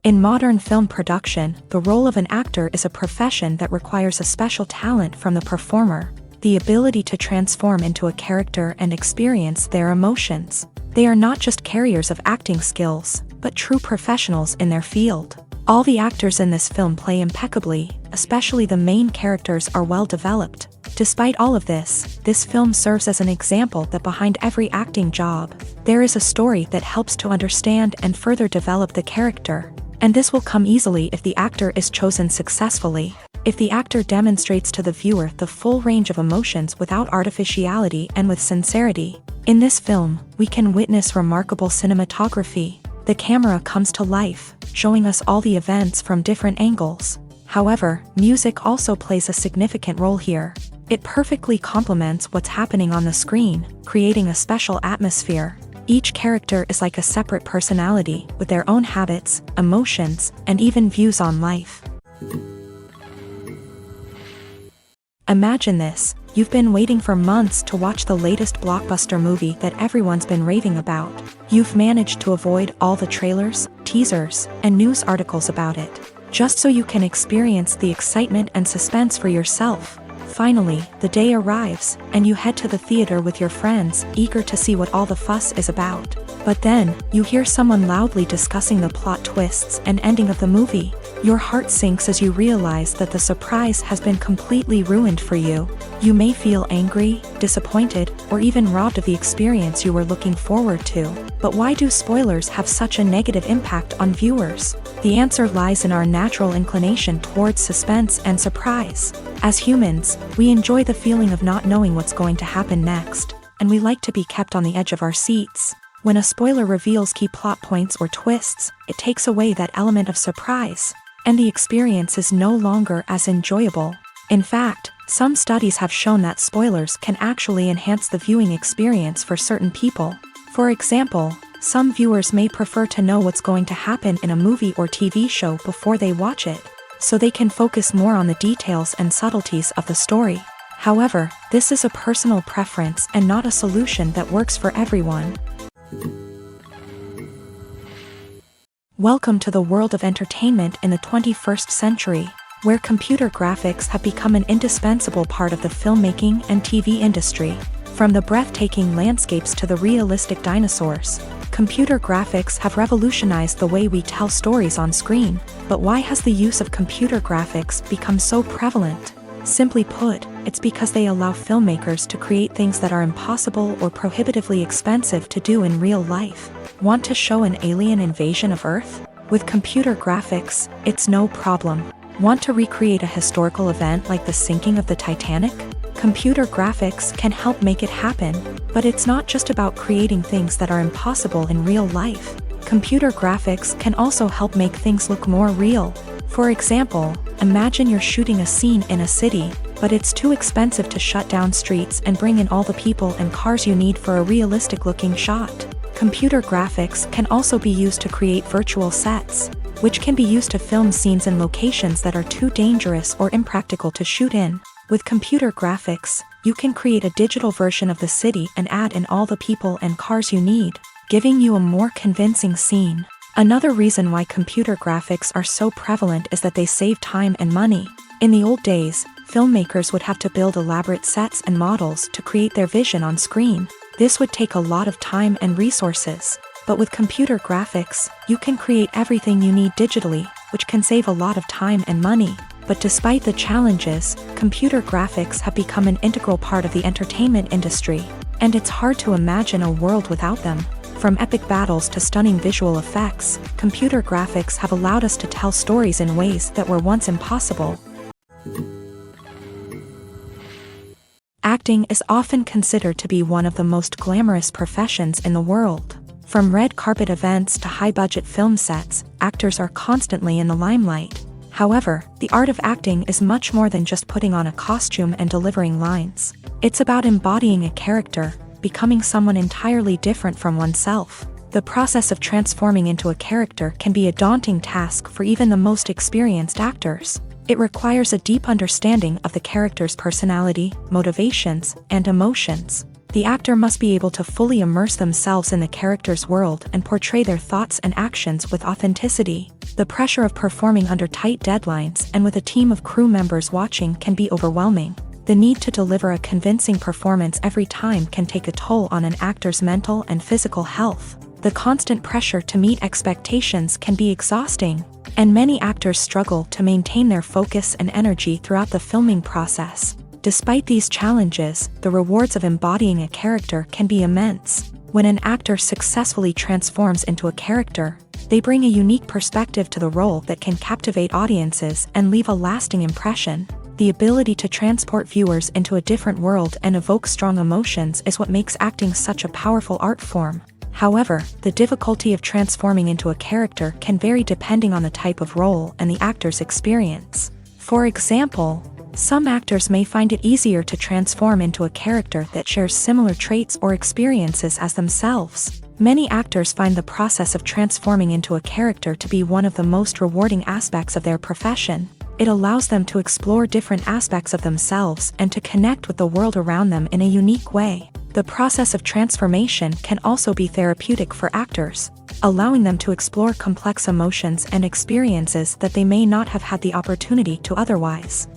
In modern film production, the role of an actor is a profession that requires a special talent from the performer, the ability to transform into a character and experience their emotions. They are not just carriers of acting skills, but true professionals in their field. All the actors in this film play impeccably, especially the main characters are well developed. Despite all of this film serves as an example that behind every acting job, there is a story that helps to understand and further develop the character. And this will come easily if the actor is chosen successfully. If the actor demonstrates to the viewer the full range of emotions without artificiality and with sincerity. In this film, we can witness remarkable cinematography. The camera comes to life, showing us all the events from different angles. However, music also plays a significant role here. It perfectly complements what's happening on the screen, creating a special atmosphere. Each character is like a separate personality, with their own habits, emotions, and even views on life. Imagine this, you've been waiting for months to watch the latest blockbuster movie that everyone's been raving about. You've managed to avoid all the trailers, teasers, and news articles about it, just so you can experience the excitement and suspense for yourself. Finally, the day arrives, and you head to the theater with your friends, eager to see what all the fuss is about. But then, you hear someone loudly discussing the plot twists and ending of the movie. Your heart sinks as you realize that the surprise has been completely ruined for you. You may feel angry, disappointed, or even robbed of the experience you were looking forward to. But why do spoilers have such a negative impact on viewers? The answer lies in our natural inclination towards suspense and surprise. As humans, we enjoy the feeling of not knowing what's going to happen next, and we like to be kept on the edge of our seats. When a spoiler reveals key plot points or twists, it takes away that element of surprise, and the experience is no longer as enjoyable. In fact, some studies have shown that spoilers can actually enhance the viewing experience for certain people. For example, some viewers may prefer to know what's going to happen in a movie or TV show before they watch it, so they can focus more on the details and subtleties of the story. However, this is a personal preference and not a solution that works for everyone. Welcome to the world of entertainment in the 21st century, where computer graphics have become an indispensable part of the filmmaking and TV industry. From the breathtaking landscapes to the realistic dinosaurs, computer graphics have revolutionized the way we tell stories on screen. But why has the use of computer graphics become so prevalent? Simply put, it's because they allow filmmakers to create things that are impossible or prohibitively expensive to do in real life. Want to show an alien invasion of Earth? With computer graphics, it's no problem. Want to recreate a historical event like the sinking of the Titanic? Computer graphics can help make it happen, but it's not just about creating things that are impossible in real life. Computer graphics can also help make things look more real. For example, imagine you're shooting a scene in a city, but it's too expensive to shut down streets and bring in all the people and cars you need for a realistic-looking shot. Computer graphics can also be used to create virtual sets, which can be used to film scenes in locations that are too dangerous or impractical to shoot in. With computer graphics, you can create a digital version of the city and add in all the people and cars you need, giving you a more convincing scene. Another reason why computer graphics are so prevalent is that they save time and money. In the old days, filmmakers would have to build elaborate sets and models to create their vision on screen. This would take a lot of time and resources. But with computer graphics, you can create everything you need digitally, which can save a lot of time and money. But despite the challenges, computer graphics have become an integral part of the entertainment industry, and it's hard to imagine a world without them. From epic battles to stunning visual effects, computer graphics have allowed us to tell stories in ways that were once impossible. Acting is often considered to be one of the most glamorous professions in the world. From red carpet events to high-budget film sets, actors are constantly in the limelight. However, the art of acting is much more than just putting on a costume and delivering lines. It's about embodying a character, becoming someone entirely different from oneself. The process of transforming into a character can be a daunting task for even the most experienced actors. It requires a deep understanding of the character's personality, motivations, and emotions. The actor must be able to fully immerse themselves in the character's world and portray their thoughts and actions with authenticity. The pressure of performing under tight deadlines and with a team of crew members watching can be overwhelming. The need to deliver a convincing performance every time can take a toll on an actor's mental and physical health. The constant pressure to meet expectations can be exhausting, and many actors struggle to maintain their focus and energy throughout the filming process. Despite these challenges, the rewards of embodying a character can be immense. When an actor successfully transforms into a character, they bring a unique perspective to the role that can captivate audiences and leave a lasting impression. The ability to transport viewers into a different world and evoke strong emotions is what makes acting such a powerful art form. However, the difficulty of transforming into a character can vary depending on the type of role and the actor's experience. For example, some actors may find it easier to transform into a character that shares similar traits or experiences as themselves. Many actors find the process of transforming into a character to be one of the most rewarding aspects of their profession. It allows them to explore different aspects of themselves and to connect with the world around them in a unique way. The process of transformation can also be therapeutic for actors, allowing them to explore complex emotions and experiences that they may not have had the opportunity to otherwise.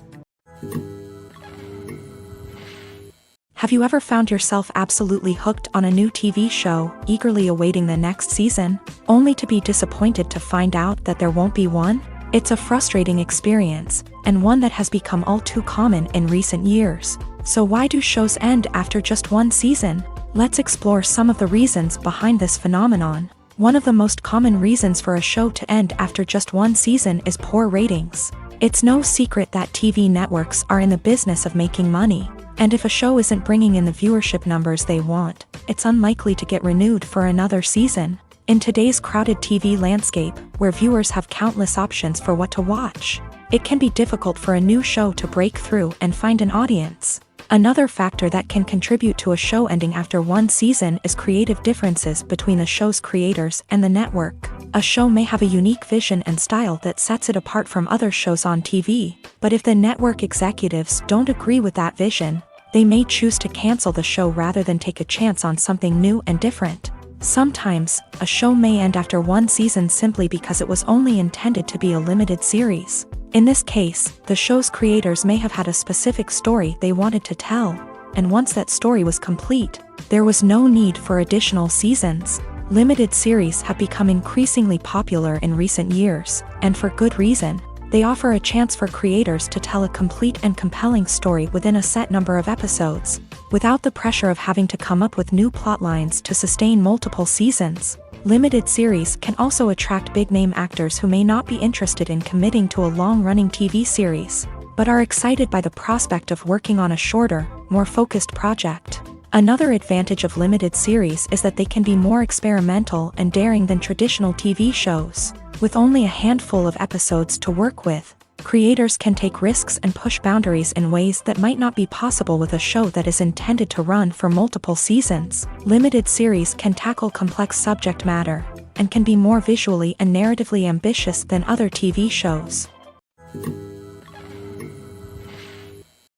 Have you ever found yourself absolutely hooked on a new TV show, eagerly awaiting the next season, only to be disappointed to find out that there won't be one? It's a frustrating experience, and one that has become all too common in recent years. So why do shows end after just one season? Let's explore some of the reasons behind this phenomenon. One of the most common reasons for a show to end after just one season is poor ratings. It's no secret that TV networks are in the business of making money, and if a show isn't bringing in the viewership numbers they want, it's unlikely to get renewed for another season. In today's crowded TV landscape, where viewers have countless options for what to watch, it can be difficult for a new show to break through and find an audience. Another factor that can contribute to a show ending after one season is creative differences between the show's creators and the network. A show may have a unique vision and style that sets it apart from other shows on TV, but if the network executives don't agree with that vision, they may choose to cancel the show rather than take a chance on something new and different. Sometimes, a show may end after one season simply because it was only intended to be a limited series. In this case, the show's creators may have had a specific story they wanted to tell, and once that story was complete, there was no need for additional seasons. Limited series have become increasingly popular in recent years, and for good reason. They offer a chance for creators to tell a complete and compelling story within a set number of episodes, without the pressure of having to come up with new plotlines to sustain multiple seasons. Limited series can also attract big-name actors who may not be interested in committing to a long-running TV series, but are excited by the prospect of working on a shorter, more focused project. Another advantage of limited series is that they can be more experimental and daring than traditional TV shows. With only a handful of episodes to work with, creators can take risks and push boundaries in ways that might not be possible with a show that is intended to run for multiple seasons. Limited series can tackle complex subject matter, and can be more visually and narratively ambitious than other TV shows.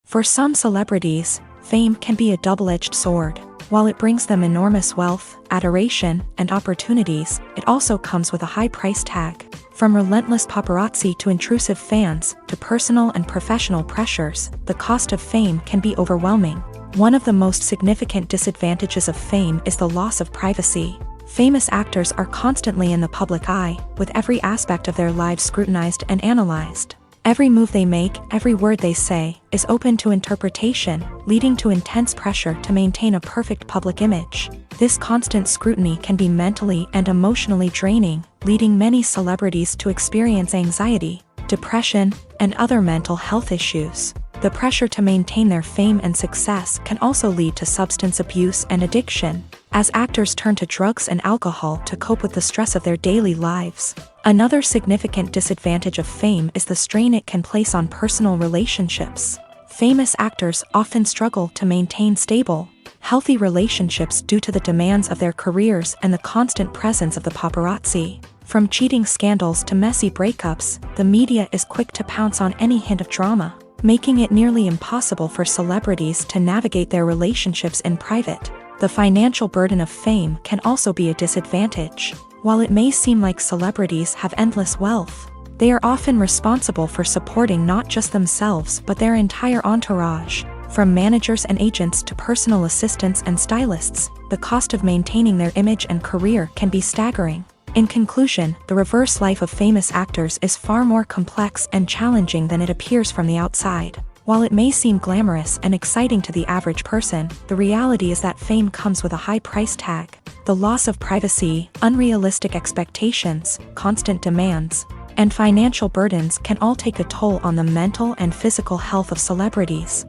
For some celebrities, fame can be a double-edged sword. While it brings them enormous wealth, adoration, and opportunities, it also comes with a high price tag. From relentless paparazzi to intrusive fans, to personal and professional pressures, the cost of fame can be overwhelming. One of the most significant disadvantages of fame is the loss of privacy. Famous actors are constantly in the public eye, with every aspect of their lives scrutinized and analyzed. Every move they make, every word they say, is open to interpretation, leading to intense pressure to maintain a perfect public image. This constant scrutiny can be mentally and emotionally draining, leading many celebrities to experience anxiety, depression, and other mental health issues. The pressure to maintain their fame and success can also lead to substance abuse and addiction, as actors turn to drugs and alcohol to cope with the stress of their daily lives. Another significant disadvantage of fame is the strain it can place on personal relationships. Famous actors often struggle to maintain stable, healthy relationships due to the demands of their careers and the constant presence of the paparazzi. From cheating scandals to messy breakups, the media is quick to pounce on any hint of drama, making it nearly impossible for celebrities to navigate their relationships in private. The financial burden of fame can also be a disadvantage. While it may seem like celebrities have endless wealth, they are often responsible for supporting not just themselves but their entire entourage. From managers and agents to personal assistants and stylists, the cost of maintaining their image and career can be staggering. In conclusion, the reverse life of famous actors is far more complex and challenging than it appears from the outside. While it may seem glamorous and exciting to the average person, the reality is that fame comes with a high price tag. The loss of privacy, unrealistic expectations, constant demands, and financial burdens can all take a toll on the mental and physical health of celebrities.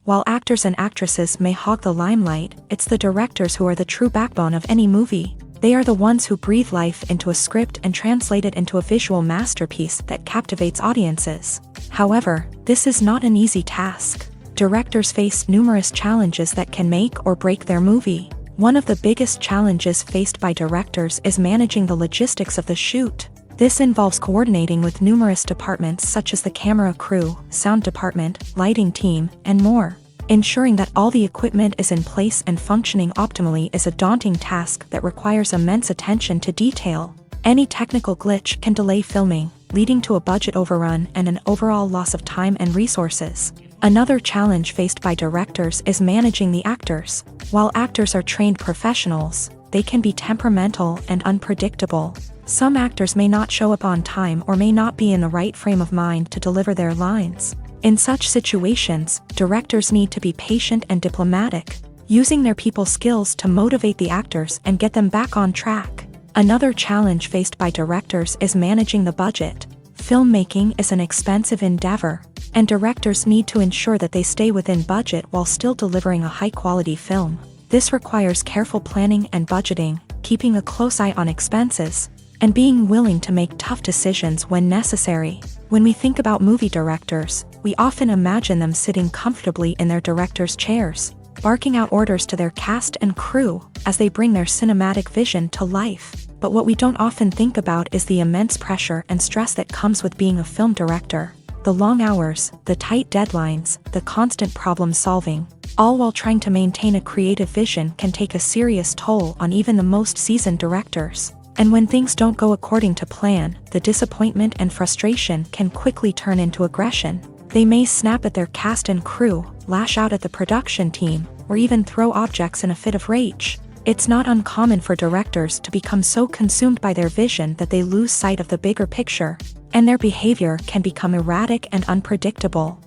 While actors and actresses may hog the limelight, it's the directors who are the true backbone of any movie. They are the ones who breathe life into a script and translate it into a visual masterpiece that captivates audiences. However, this is not an easy task. Directors face numerous challenges that can make or break their movie. One of the biggest challenges faced by directors is managing the logistics of the shoot. This involves coordinating with numerous departments such as the camera crew, sound department, lighting team, and more. Ensuring that all the equipment is in place and functioning optimally is a daunting task that requires immense attention to detail. Any technical glitch can delay filming, leading to a budget overrun and an overall loss of time and resources. Another challenge faced by directors is managing the actors. While actors are trained professionals, they can be temperamental and unpredictable. Some actors may not show up on time or may not be in the right frame of mind to deliver their lines. In such situations, directors need to be patient and diplomatic, using their people skills to motivate the actors and get them back on track. Another challenge faced by directors is managing the budget. Filmmaking is an expensive endeavor, and directors need to ensure that they stay within budget while still delivering a high-quality film. This requires careful planning and budgeting, keeping a close eye on expenses, and being willing to make tough decisions when necessary. When we think about movie directors, we often imagine them sitting comfortably in their director's chairs, barking out orders to their cast and crew as they bring their cinematic vision to life. But what we don't often think about is the immense pressure and stress that comes with being a film director. The long hours, the tight deadlines, the constant problem solving, all while trying to maintain a creative vision can take a serious toll on even the most seasoned directors. And when things don't go according to plan, the disappointment and frustration can quickly turn into aggression. They may snap at their cast and crew, lash out at the production team, or even throw objects in a fit of rage. It's not uncommon for directors to become so consumed by their vision that they lose sight of the bigger picture, and their behavior can become erratic and unpredictable.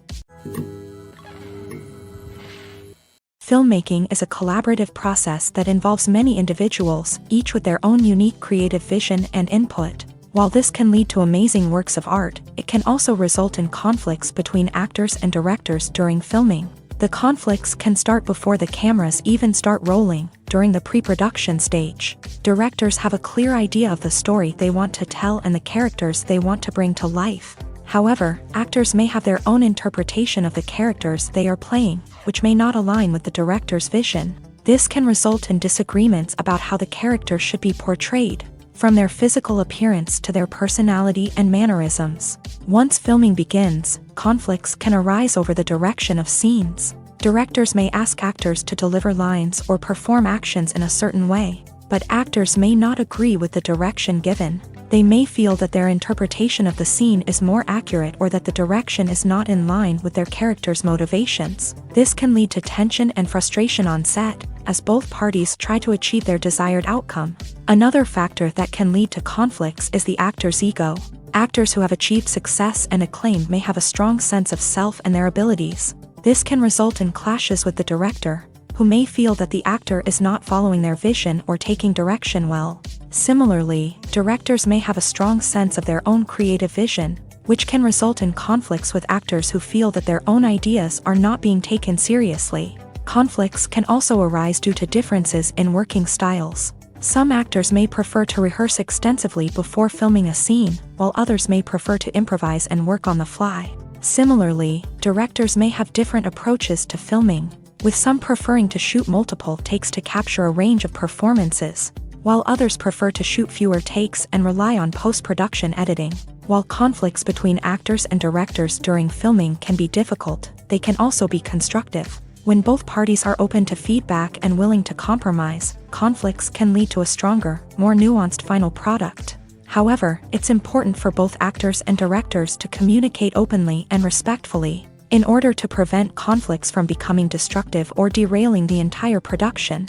Filmmaking is a collaborative process that involves many individuals, each with their own unique creative vision and input. While this can lead to amazing works of art, it can also result in conflicts between actors and directors during filming. The conflicts can start before the cameras even start rolling, during the pre-production stage. Directors have a clear idea of the story they want to tell and the characters they want to bring to life. However, actors may have their own interpretation of the characters they are playing, which may not align with the director's vision. This can result in disagreements about how the character should be portrayed, from their physical appearance to their personality and mannerisms. Once filming begins, conflicts can arise over the direction of scenes. Directors may ask actors to deliver lines or perform actions in a certain way, but actors may not agree with the direction given. They may feel that their interpretation of the scene is more accurate or that the direction is not in line with their character's motivations. This can lead to tension and frustration on set, as both parties try to achieve their desired outcome. Another factor that can lead to conflicts is the actor's ego. Actors who have achieved success and acclaim may have a strong sense of self and their abilities. This can result in clashes with the director, who may feel that the actor is not following their vision or taking direction well. Similarly, directors may have a strong sense of their own creative vision, which can result in conflicts with actors who feel that their own ideas are not being taken seriously. Conflicts can also arise due to differences in working styles. Some actors may prefer to rehearse extensively before filming a scene, while others may prefer to improvise and work on the fly. Similarly, directors may have different approaches to filming, with some preferring to shoot multiple takes to capture a range of performances, while others prefer to shoot fewer takes and rely on post-production editing. While conflicts between actors and directors during filming can be difficult, they can also be constructive. When both parties are open to feedback and willing to compromise, conflicts can lead to a stronger, more nuanced final product. However, it's important for both actors and directors to communicate openly and respectfully, in order to prevent conflicts from becoming destructive or derailing the entire production.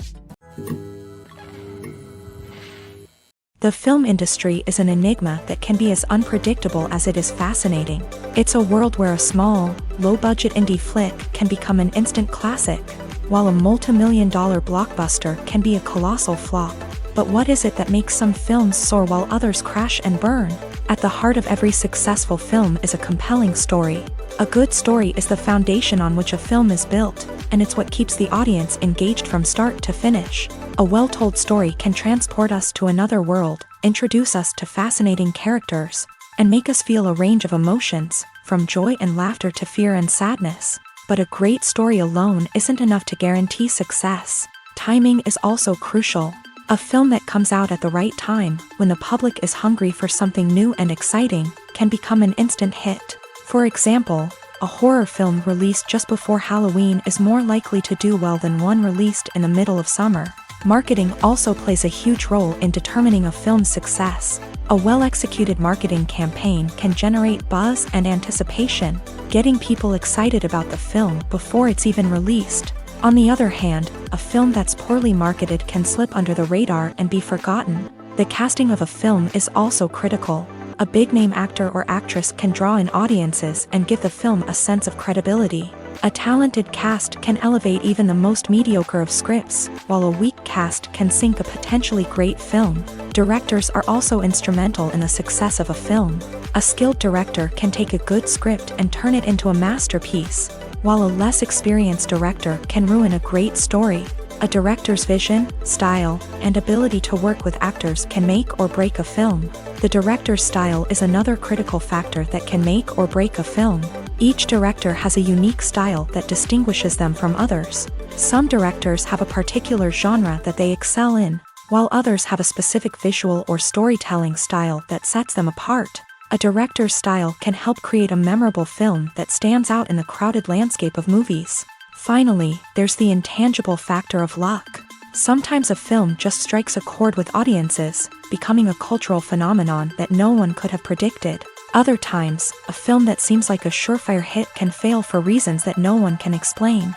The film industry is an enigma that can be as unpredictable as it is fascinating. It's a world where a small, low-budget indie flick can become an instant classic, while a multi-million-dollar blockbuster can be a colossal flop. But what is it that makes some films soar while others crash and burn? At the heart of every successful film is a compelling story. A good story is the foundation on which a film is built, and it's what keeps the audience engaged from start to finish. A well-told story can transport us to another world, introduce us to fascinating characters, and make us feel a range of emotions, from joy and laughter to fear and sadness. But a great story alone isn't enough to guarantee success. Timing is also crucial. A film that comes out at the right time, when the public is hungry for something new and exciting, can become an instant hit. For example, a horror film released just before Halloween is more likely to do well than one released in the middle of summer. Marketing also plays a huge role in determining a film's success. A well-executed marketing campaign can generate buzz and anticipation, getting people excited about the film before it's even released. On the other hand, a film that's poorly marketed can slip under the radar and be forgotten. The casting of a film is also critical. A big-name actor or actress can draw in audiences and give the film a sense of credibility. A talented cast can elevate even the most mediocre of scripts, while a weak cast can sink a potentially great film. Directors are also instrumental in the success of a film. A skilled director can take a good script and turn it into a masterpiece, while a less experienced director can ruin a great story. A director's vision, style, and ability to work with actors can make or break a film. The director's style is another critical factor that can make or break a film. Each director has a unique style that distinguishes them from others. Some directors have a particular genre that they excel in, while others have a specific visual or storytelling style that sets them apart. A director's style can help create a memorable film that stands out in the crowded landscape of movies. Finally, there's the intangible factor of luck. Sometimes a film just strikes a chord with audiences, becoming a cultural phenomenon that no one could have predicted. Other times, a film that seems like a surefire hit can fail for reasons that no one can explain.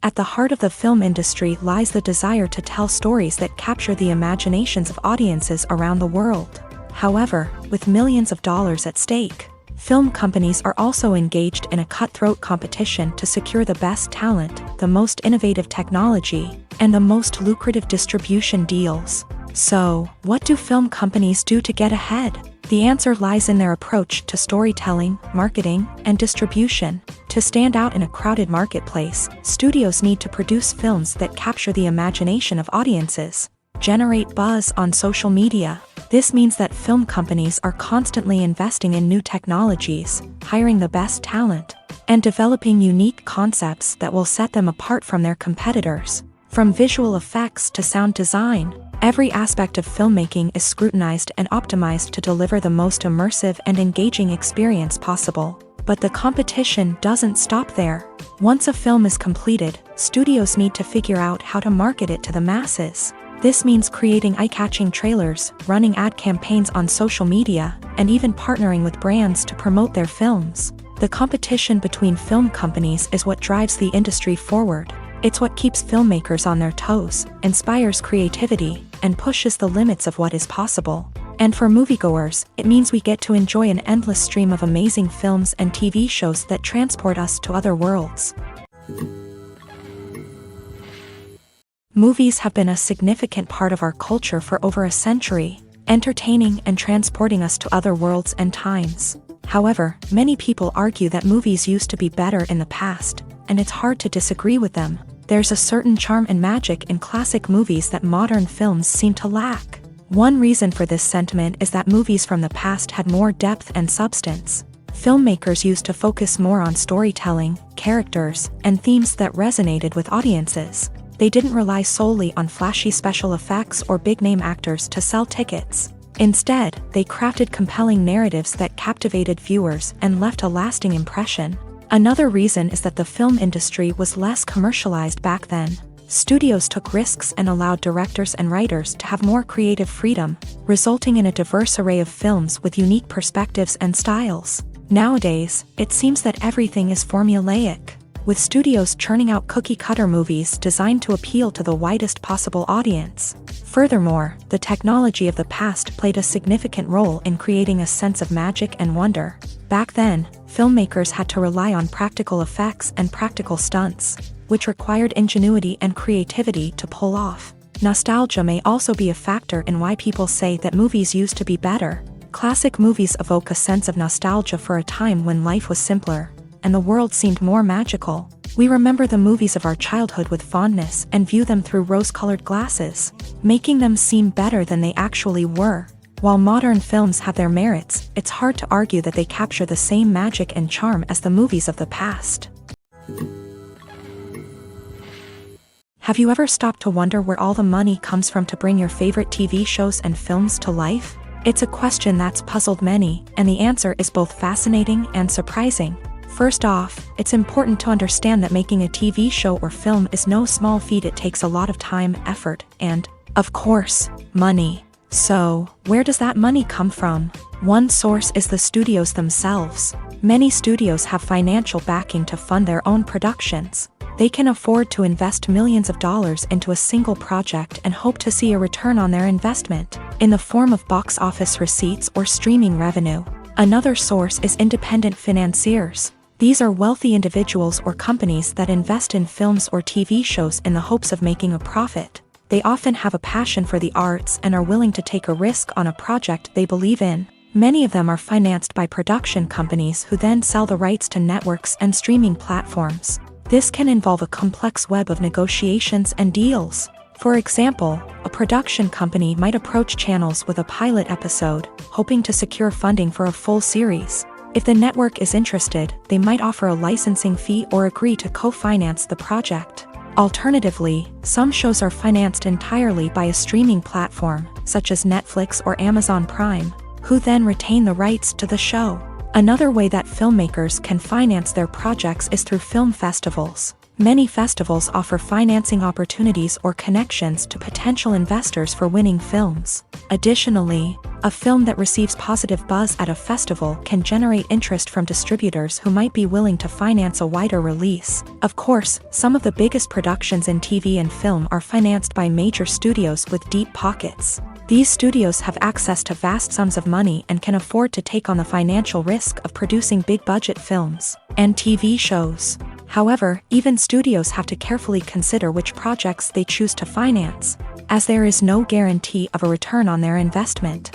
At the heart of the film industry lies the desire to tell stories that capture the imaginations of audiences around the world. However, with millions of dollars at stake, film companies are also engaged in a cutthroat competition to secure the best talent, the most innovative technology, and the most lucrative distribution deals. So, what do film companies do to get ahead? The answer lies in their approach to storytelling, marketing, and distribution. To stand out in a crowded marketplace, studios need to produce films that capture the imagination of audiences, generate buzz on social media. This means that film companies are constantly investing in new technologies, hiring the best talent, and developing unique concepts that will set them apart from their competitors. From visual effects to sound design, every aspect of filmmaking is scrutinized and optimized to deliver the most immersive and engaging experience possible. But the competition doesn't stop there. Once a film is completed, studios need to figure out how to market it to the masses. This means creating eye-catching trailers, running ad campaigns on social media, and even partnering with brands to promote their films. The competition between film companies is what drives the industry forward. It's what keeps filmmakers on their toes, inspires creativity, and pushes the limits of what is possible. And for moviegoers, it means we get to enjoy an endless stream of amazing films and TV shows that transport us to other worlds. Movies have been a significant part of our culture for over a century, entertaining and transporting us to other worlds and times. However, many people argue that movies used to be better in the past, and it's hard to disagree with them. There's a certain charm and magic in classic movies that modern films seem to lack. One reason for this sentiment is that movies from the past had more depth and substance. Filmmakers used to focus more on storytelling, characters, and themes that resonated with audiences. They didn't rely solely on flashy special effects or big-name actors to sell tickets. Instead, they crafted compelling narratives that captivated viewers and left a lasting impression. Another reason is that the film industry was less commercialized back then. Studios took risks and allowed directors and writers to have more creative freedom, resulting in a diverse array of films with unique perspectives and styles. Nowadays, it seems that everything is formulaic, with studios churning out cookie-cutter movies designed to appeal to the widest possible audience. Furthermore, the technology of the past played a significant role in creating a sense of magic and wonder. Back then, filmmakers had to rely on practical effects and practical stunts, which required ingenuity and creativity to pull off. Nostalgia may also be a factor in why people say that movies used to be better. Classic movies evoke a sense of nostalgia for a time when life was simpler, and the world seemed more magical. We remember the movies of our childhood with fondness and view them through rose-colored glasses, making them seem better than they actually were. While modern films have their merits, it's hard to argue that they capture the same magic and charm as the movies of the past. Have you ever stopped to wonder where all the money comes from to bring your favorite TV shows and films to life? It's a question that's puzzled many, and the answer is both fascinating and surprising. First off, it's important to understand that making a TV show or film is no small feat. It takes a lot of time, effort, and, of course, money. So, where does that money come from? One source is the studios themselves. Many studios have financial backing to fund their own productions. They can afford to invest millions of dollars into a single project and hope to see a return on their investment, in the form of box office receipts or streaming revenue. Another source is independent financiers. These are wealthy individuals or companies that invest in films or TV shows in the hopes of making a profit. They often have a passion for the arts and are willing to take a risk on a project they believe in. Many of them are financed by production companies who then sell the rights to networks and streaming platforms. This can involve a complex web of negotiations and deals. For example, a production company might approach channels with a pilot episode, hoping to secure funding for a full series. If the network is interested, they might offer a licensing fee or agree to co-finance the project. Alternatively, some shows are financed entirely by a streaming platform, such as Netflix or Amazon Prime, who then retain the rights to the show. Another way that filmmakers can finance their projects is through film festivals. Many festivals offer financing opportunities or connections to potential investors for winning films. Additionally, a film that receives positive buzz at a festival can generate interest from distributors who might be willing to finance a wider release. Of course, some of the biggest productions in TV and film are financed by major studios with deep pockets. These studios have access to vast sums of money and can afford to take on the financial risk of producing big-budget films and TV shows. However, even studios have to carefully consider which projects they choose to finance, as there is no guarantee of a return on their investment.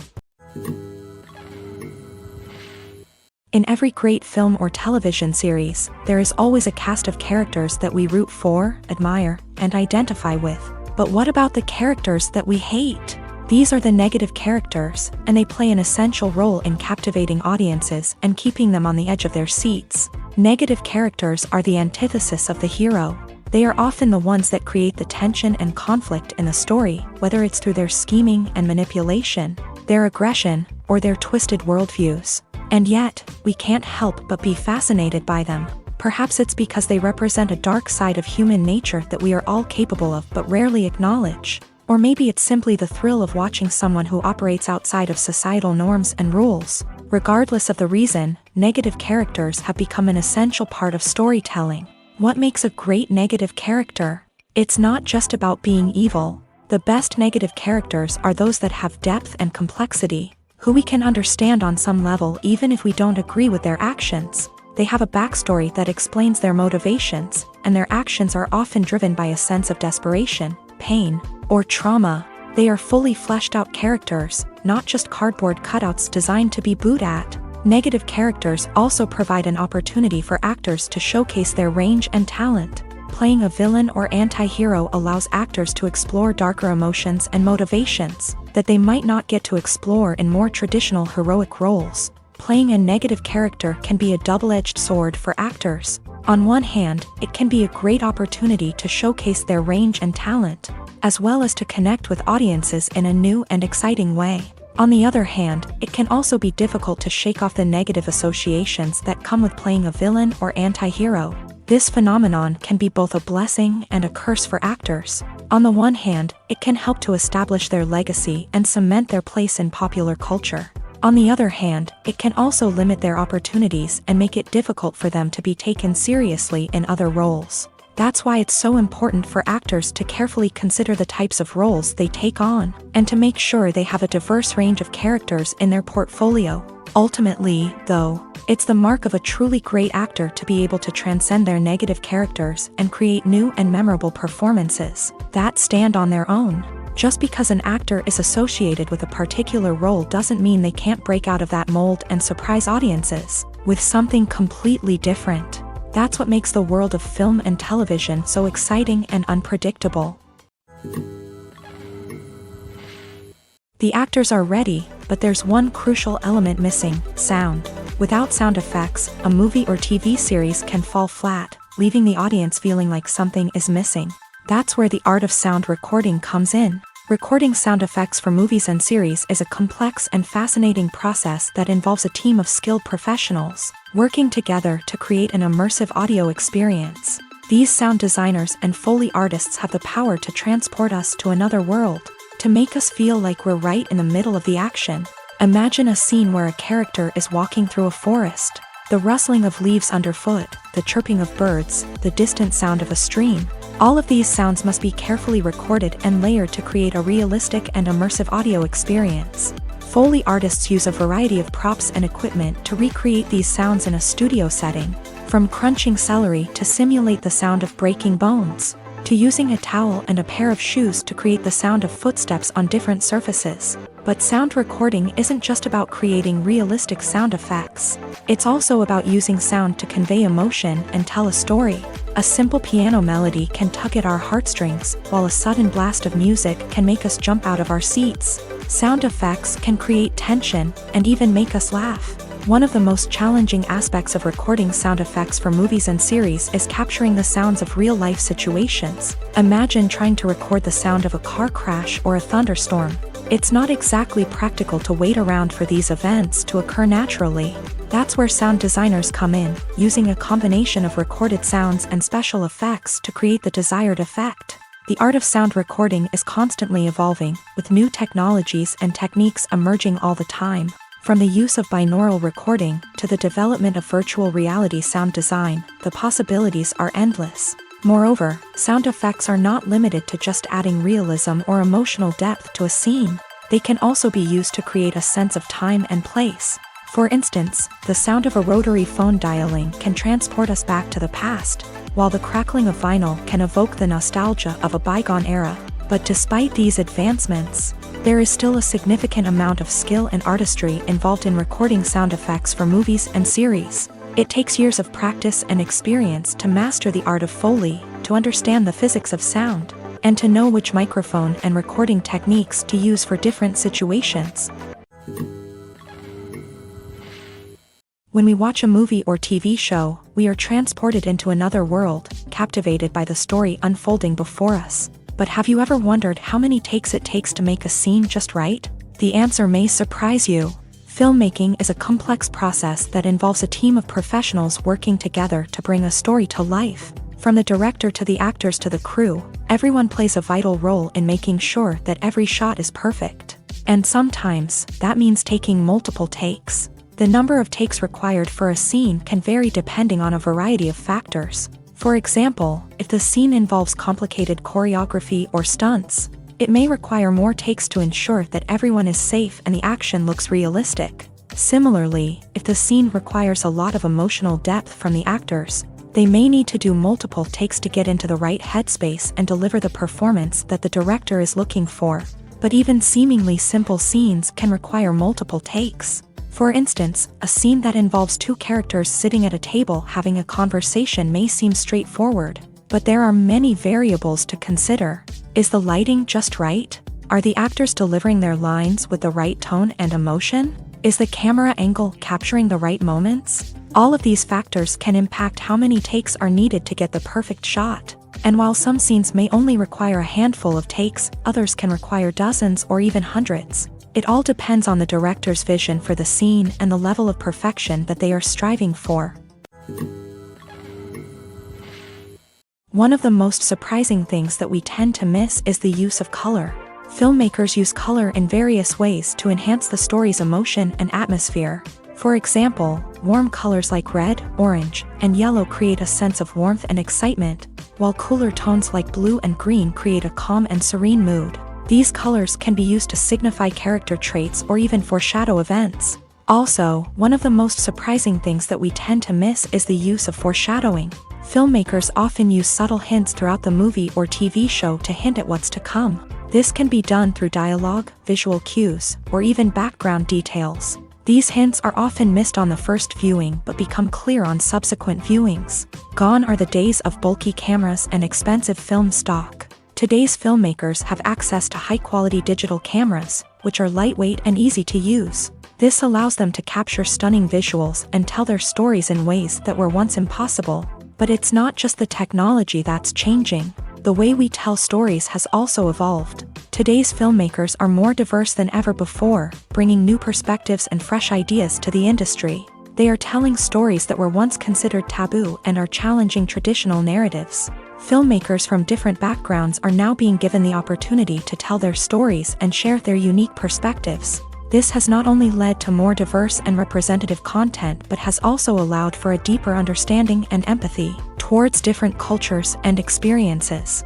In every great film or television series, there is always a cast of characters that we root for, admire, and identify with. But what about the characters that we hate? These are the negative characters, and they play an essential role in captivating audiences and keeping them on the edge of their seats. Negative characters are the antithesis of the hero. They are often the ones that create the tension and conflict in the story, whether it's through their scheming and manipulation, their aggression, or their twisted worldviews. And yet, we can't help but be fascinated by them. Perhaps it's because they represent a dark side of human nature that we are all capable of but rarely acknowledge. Or maybe it's simply the thrill of watching someone who operates outside of societal norms and rules. Regardless of the reason, negative characters have become an essential part of storytelling. What makes a great negative character? It's not just about being evil. The best negative characters are those that have depth and complexity, who we can understand on some level even if we don't agree with their actions. They have a backstory that explains their motivations, and their actions are often driven by a sense of desperation, pain, or trauma. They are fully fleshed out characters, not just cardboard cutouts designed to be booed at. Negative characters also provide an opportunity for actors to showcase their range and talent. Playing a villain or anti-hero allows actors to explore darker emotions and motivations that they might not get to explore in more traditional heroic roles. Playing a negative character can be a double-edged sword for actors. On one hand, it can be a great opportunity to showcase their range and talent, as well as to connect with audiences in a new and exciting way. On the other hand, it can also be difficult to shake off the negative associations that come with playing a villain or anti-hero. This phenomenon can be both a blessing and a curse for actors. On the one hand, it can help to establish their legacy and cement their place in popular culture. On the other hand, it can also limit their opportunities and make it difficult for them to be taken seriously in other roles. That's why it's so important for actors to carefully consider the types of roles they take on, and to make sure they have a diverse range of characters in their portfolio. Ultimately, though, it's the mark of a truly great actor to be able to transcend their negative characters and create new and memorable performances that stand on their own. Just because an actor is associated with a particular role doesn't mean they can't break out of that mold and surprise audiences with something completely different. That's what makes the world of film and television so exciting and unpredictable. The actors are ready, but there's one crucial element missing: sound. Without sound effects, a movie or TV series can fall flat, leaving the audience feeling like something is missing. That's where the art of sound recording comes in. Recording sound effects for movies and series is a complex and fascinating process that involves a team of skilled professionals working together to create an immersive audio experience. These sound designers and Foley artists have the power to transport us to another world, to make us feel like we're right in the middle of the action. Imagine a scene where a character is walking through a forest. The rustling of leaves underfoot, the chirping of birds, the distant sound of a stream. All of these sounds must be carefully recorded and layered to create a realistic and immersive audio experience. Foley artists use a variety of props and equipment to recreate these sounds in a studio setting, from crunching celery to simulate the sound of breaking bones, to using a towel and a pair of shoes to create the sound of footsteps on different surfaces. But sound recording isn't just about creating realistic sound effects. It's also about using sound to convey emotion and tell a story. A simple piano melody can tug at our heartstrings, while a sudden blast of music can make us jump out of our seats. Sound effects can create tension and even make us laugh. One of the most challenging aspects of recording sound effects for movies and series is capturing the sounds of real-life situations. Imagine trying to record the sound of a car crash or a thunderstorm. It's not exactly practical to wait around for these events to occur naturally. That's where sound designers come in, using a combination of recorded sounds and special effects to create the desired effect. The art of sound recording is constantly evolving, with new technologies and techniques emerging all the time. From the use of binaural recording to the development of virtual reality sound design, the possibilities are endless. Moreover, sound effects are not limited to just adding realism or emotional depth to a scene. They can also be used to create a sense of time and place. For instance, the sound of a rotary phone dialing can transport us back to the past, while the crackling of vinyl can evoke the nostalgia of a bygone era. But despite these advancements, there is still a significant amount of skill and artistry involved in recording sound effects for movies and series. It takes years of practice and experience to master the art of Foley, to understand the physics of sound, and to know which microphone and recording techniques to use for different situations. When we watch a movie or TV show, we are transported into another world, captivated by the story unfolding before us. But have you ever wondered how many takes it takes to make a scene just right? The answer may surprise you. Filmmaking is a complex process that involves a team of professionals working together to bring a story to life. From the director to the actors to the crew, everyone plays a vital role in making sure that every shot is perfect. And sometimes, that means taking multiple takes. The number of takes required for a scene can vary depending on a variety of factors. For example, if the scene involves complicated choreography or stunts, it may require more takes to ensure that everyone is safe and the action looks realistic. Similarly, if the scene requires a lot of emotional depth from the actors, they may need to do multiple takes to get into the right headspace and deliver the performance that the director is looking for. But even seemingly simple scenes can require multiple takes. For instance, a scene that involves two characters sitting at a table having a conversation may seem straightforward, but there are many variables to consider. Is the lighting just right? Are the actors delivering their lines with the right tone and emotion? Is the camera angle capturing the right moments? All of these factors can impact how many takes are needed to get the perfect shot. And while some scenes may only require a handful of takes, others can require dozens or even hundreds. It all depends on the director's vision for the scene and the level of perfection that they are striving for. One of the most surprising things that we tend to miss is the use of color. Filmmakers use color in various ways to enhance the story's emotion and atmosphere. For example, warm colors like red, orange, and yellow create a sense of warmth and excitement, while cooler tones like blue and green create a calm and serene mood. These colors can be used to signify character traits or even foreshadow events. Also, one of the most surprising things that we tend to miss is the use of foreshadowing. Filmmakers often use subtle hints throughout the movie or TV show to hint at what's to come. This can be done through dialogue, visual cues, or even background details. These hints are often missed on the first viewing but become clear on subsequent viewings. Gone are the days of bulky cameras and expensive film stock. Today's filmmakers have access to high-quality digital cameras, which are lightweight and easy to use. This allows them to capture stunning visuals and tell their stories in ways that were once impossible. But it's not just the technology that's changing. The way we tell stories has also evolved. Today's filmmakers are more diverse than ever before, bringing new perspectives and fresh ideas to the industry. They are telling stories that were once considered taboo and are challenging traditional narratives. Filmmakers from different backgrounds are now being given the opportunity to tell their stories and share their unique perspectives. This has not only led to more diverse and representative content but has also allowed for a deeper understanding and empathy towards different cultures and experiences.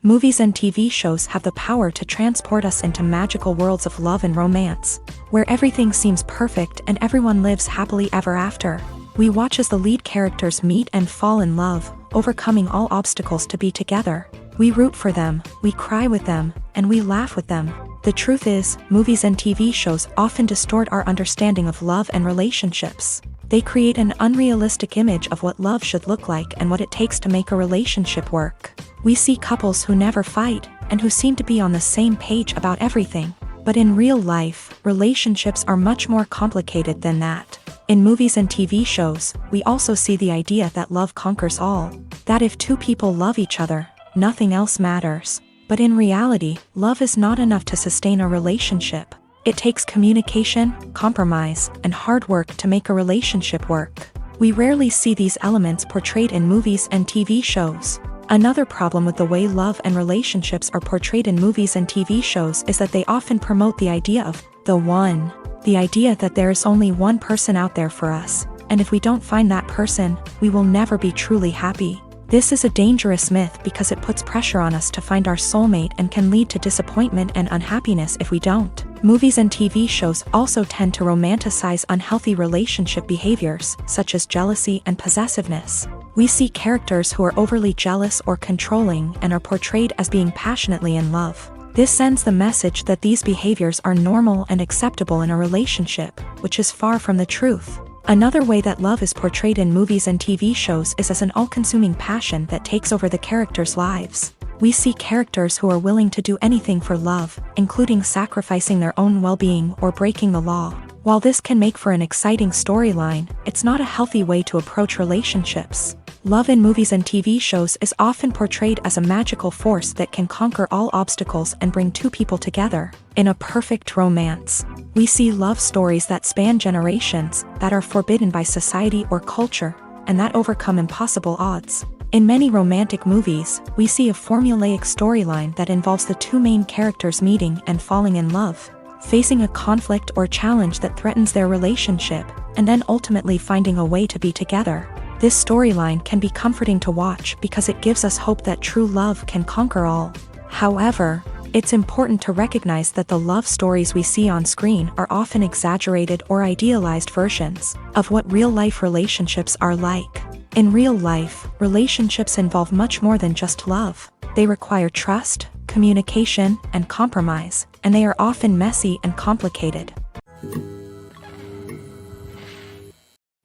Movies and TV shows have the power to transport us into magical worlds of love and romance, where everything seems perfect and everyone lives happily ever after. We watch as the lead characters meet and fall in love, overcoming all obstacles to be together. We root for them, we cry with them, and we laugh with them. The truth is, movies and TV shows often distort our understanding of love and relationships. They create an unrealistic image of what love should look like and what it takes to make a relationship work. We see couples who never fight, and who seem to be on the same page about everything. But in real life, relationships are much more complicated than that. In movies and TV shows, we also see the idea that love conquers all. That if two people love each other, nothing else matters. But in reality, love is not enough to sustain a relationship. It takes communication, compromise, and hard work to make a relationship work. We rarely see these elements portrayed in movies and TV shows. Another problem with the way love and relationships are portrayed in movies and TV shows is that they often promote the idea of the one. The idea that there is only one person out there for us, and if we don't find that person, we will never be truly happy. This is a dangerous myth because it puts pressure on us to find our soulmate and can lead to disappointment and unhappiness if we don't. Movies and TV shows also tend to romanticize unhealthy relationship behaviors, such as jealousy and possessiveness. We see characters who are overly jealous or controlling and are portrayed as being passionately in love. This sends the message that these behaviors are normal and acceptable in a relationship, which is far from the truth. Another way that love is portrayed in movies and TV shows is as an all-consuming passion that takes over the characters' lives. We see characters who are willing to do anything for love, including sacrificing their own well-being or breaking the law. While this can make for an exciting storyline, it's not a healthy way to approach relationships. Love in movies and TV shows is often portrayed as a magical force that can conquer all obstacles and bring two people together in a perfect romance. We see love stories that span generations, that are forbidden by society or culture, and that overcome impossible odds. In many romantic movies, we see a formulaic storyline that involves the two main characters meeting and falling in love, facing a conflict or challenge that threatens their relationship, and then ultimately finding a way to be together. This storyline can be comforting to watch because it gives us hope that true love can conquer all. However, it's important to recognize that the love stories we see on screen are often exaggerated or idealized versions of what real-life relationships are like. In real life, relationships involve much more than just love. They require trust, communication, and compromise, and they are often messy and complicated.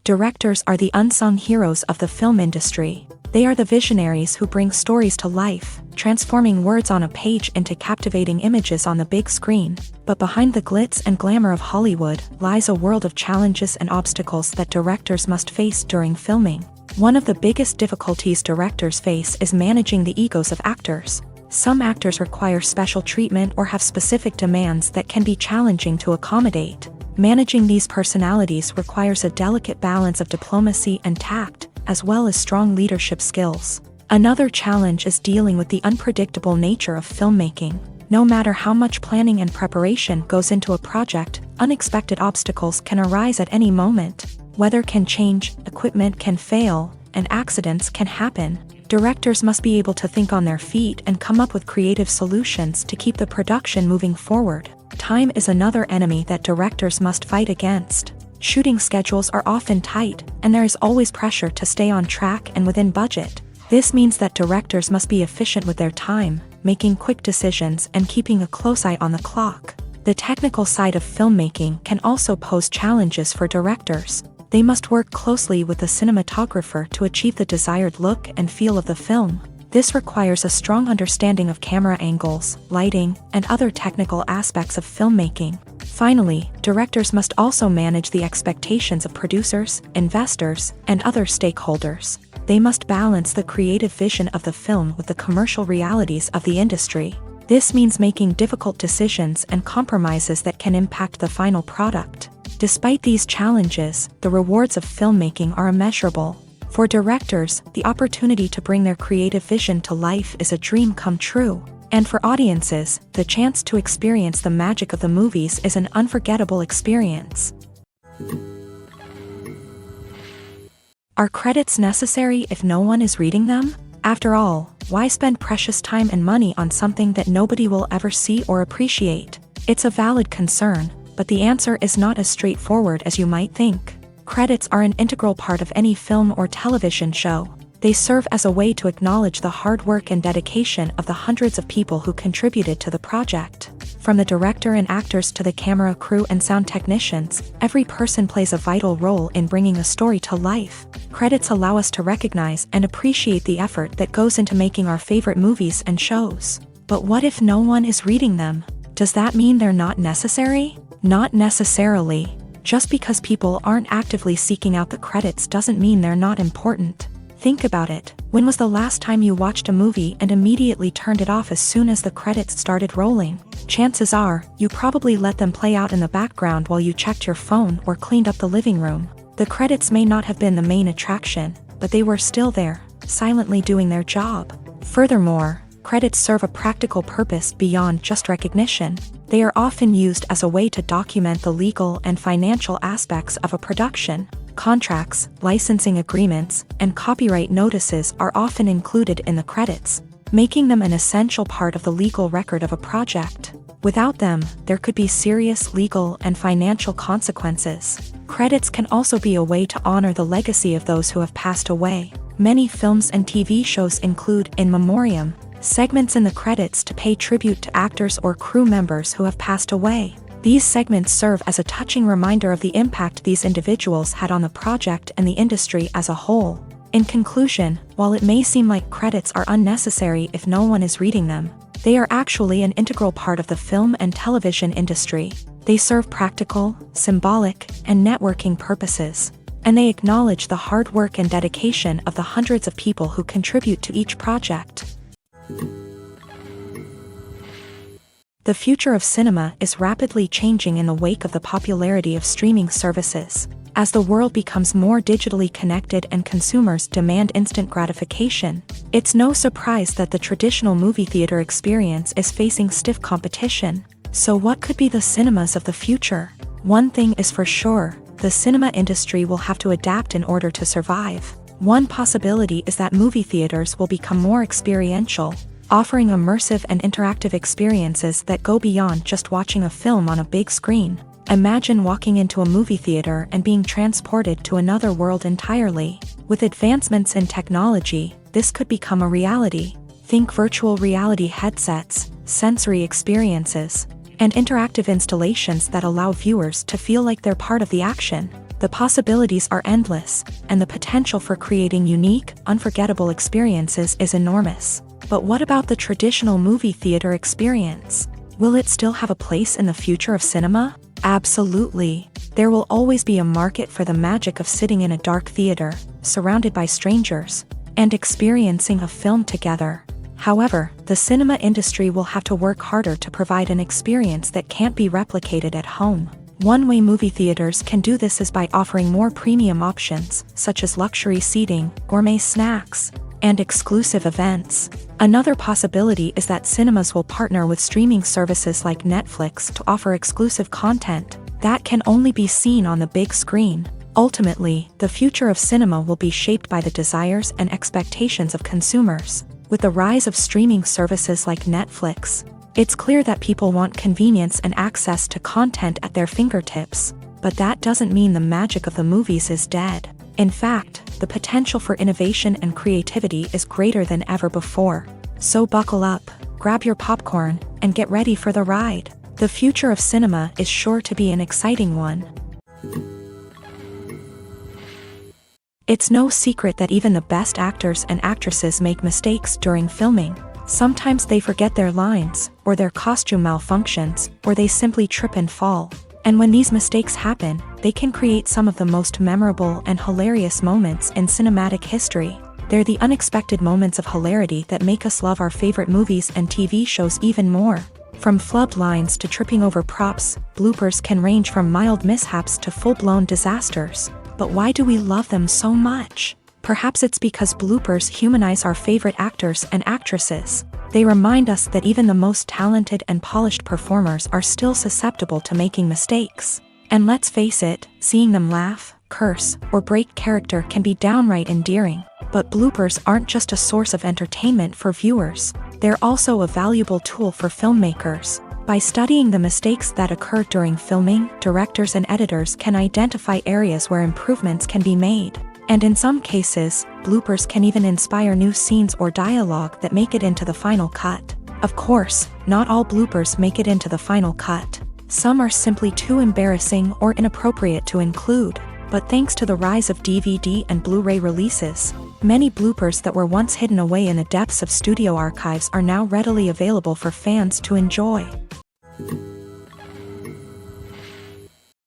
Directors are the unsung heroes of the film industry. They are the visionaries who bring stories to life, transforming words on a page into captivating images on the big screen. But behind the glitz and glamour of Hollywood lies a world of challenges and obstacles that directors must face during filming. One of the biggest difficulties directors face is managing the egos of actors. Some actors require special treatment or have specific demands that can be challenging to accommodate. Managing these personalities requires a delicate balance of diplomacy and tact, as well as strong leadership skills. Another challenge is dealing with the unpredictable nature of filmmaking. No matter how much planning and preparation goes into a project, unexpected obstacles can arise at any moment. Weather can change, equipment can fail, and accidents can happen. Directors must be able to think on their feet and come up with creative solutions to keep the production moving forward. Time is another enemy that directors must fight against. Shooting schedules are often tight, and there is always pressure to stay on track and within budget. This means that directors must be efficient with their time, making quick decisions and keeping a close eye on the clock. The technical side of filmmaking can also pose challenges for directors. They must work closely with the cinematographer to achieve the desired look and feel of the film. This requires a strong understanding of camera angles, lighting, and other technical aspects of filmmaking. Finally, directors must also manage the expectations of producers, investors, and other stakeholders. They must balance the creative vision of the film with the commercial realities of the industry. This means making difficult decisions and compromises that can impact the final product. Despite these challenges, the rewards of filmmaking are immeasurable. For directors, the opportunity to bring their creative vision to life is a dream come true. And for audiences, the chance to experience the magic of the movies is an unforgettable experience. Are credits necessary if no one is reading them? After all, why spend precious time and money on something that nobody will ever see or appreciate? It's a valid concern, but the answer is not as straightforward as you might think. Credits are an integral part of any film or television show. They serve as a way to acknowledge the hard work and dedication of the hundreds of people who contributed to the project. From the director and actors to the camera crew and sound technicians, every person plays a vital role in bringing a story to life. Credits allow us to recognize and appreciate the effort that goes into making our favorite movies and shows. But what if no one is reading them? Does that mean they're not necessary? Not necessarily. Just because people aren't actively seeking out the credits doesn't mean they're not important. Think about it. When was the last time you watched a movie and immediately turned it off as soon as the credits started rolling? Chances are, you probably let them play out in the background while you checked your phone or cleaned up the living room. The credits may not have been the main attraction, but they were still there, silently doing their job. Furthermore, credits serve a practical purpose beyond just recognition. They are often used as a way to document the legal and financial aspects of a production. Contracts, licensing agreements, and copyright notices are often included in the credits, making them an essential part of the legal record of a project. Without them, there could be serious legal and financial consequences. Credits can also be a way to honor the legacy of those who have passed away. Many films and TV shows include in memoriam segments in the credits to pay tribute to actors or crew members who have passed away. These segments serve as a touching reminder of the impact these individuals had on the project and the industry as a whole. In conclusion, while it may seem like credits are unnecessary if no one is reading them, they are actually an integral part of the film and television industry. They serve practical, symbolic, and networking purposes, and they acknowledge the hard work and dedication of the hundreds of people who contribute to each project. The future of cinema is rapidly changing in the wake of the popularity of streaming services. As the world becomes more digitally connected and consumers demand instant gratification, it's no surprise that the traditional movie theater experience is facing stiff competition. So what could be the cinemas of the future? One thing is for sure, the cinema industry will have to adapt in order to survive. One possibility is that movie theaters will become more experiential, offering immersive and interactive experiences that go beyond just watching a film on a big screen. Imagine walking into a movie theater and being transported to another world entirely. With advancements in technology, this could become a reality. Think virtual reality headsets, sensory experiences, and interactive installations that allow viewers to feel like they're part of the action. The possibilities are endless, and the potential for creating unique, unforgettable experiences is enormous. But what about the traditional movie theater experience? Will it still have a place in the future of cinema? Absolutely. There will always be a market for the magic of sitting in a dark theater, surrounded by strangers, and experiencing a film together. However, the cinema industry will have to work harder to provide an experience that can't be replicated at home. One way movie theaters can do this is by offering more premium options, such as luxury seating, gourmet snacks, and exclusive events. Another possibility is that cinemas will partner with streaming services like Netflix to offer exclusive content that can only be seen on the big screen. Ultimately, the future of cinema will be shaped by the desires and expectations of consumers. With the rise of streaming services like Netflix, it's clear that people want convenience and access to content at their fingertips, but that doesn't mean the magic of the movies is dead. In fact, the potential for innovation and creativity is greater than ever before. So buckle up, grab your popcorn, and get ready for the ride. The future of cinema is sure to be an exciting one. It's no secret that even the best actors and actresses make mistakes during filming. Sometimes they forget their lines, or their costume malfunctions, or they simply trip and fall. And when these mistakes happen, they can create some of the most memorable and hilarious moments in cinematic history. They're the unexpected moments of hilarity that make us love our favorite movies and TV shows even more. From flubbed lines to tripping over props, bloopers can range from mild mishaps to full-blown disasters. But why do we love them so much? Perhaps it's because bloopers humanize our favorite actors and actresses. They remind us that even the most talented and polished performers are still susceptible to making mistakes. And let's face it, seeing them laugh, curse, or break character can be downright endearing. But bloopers aren't just a source of entertainment for viewers. They're also a valuable tool for filmmakers. By studying the mistakes that occur during filming, directors and editors can identify areas where improvements can be made. And in some cases, bloopers can even inspire new scenes or dialogue that make it into the final cut. Of course, not all bloopers make it into the final cut. Some are simply too embarrassing or inappropriate to include. But thanks to the rise of DVD and Blu-ray releases, many bloopers that were once hidden away in the depths of studio archives are now readily available for fans to enjoy.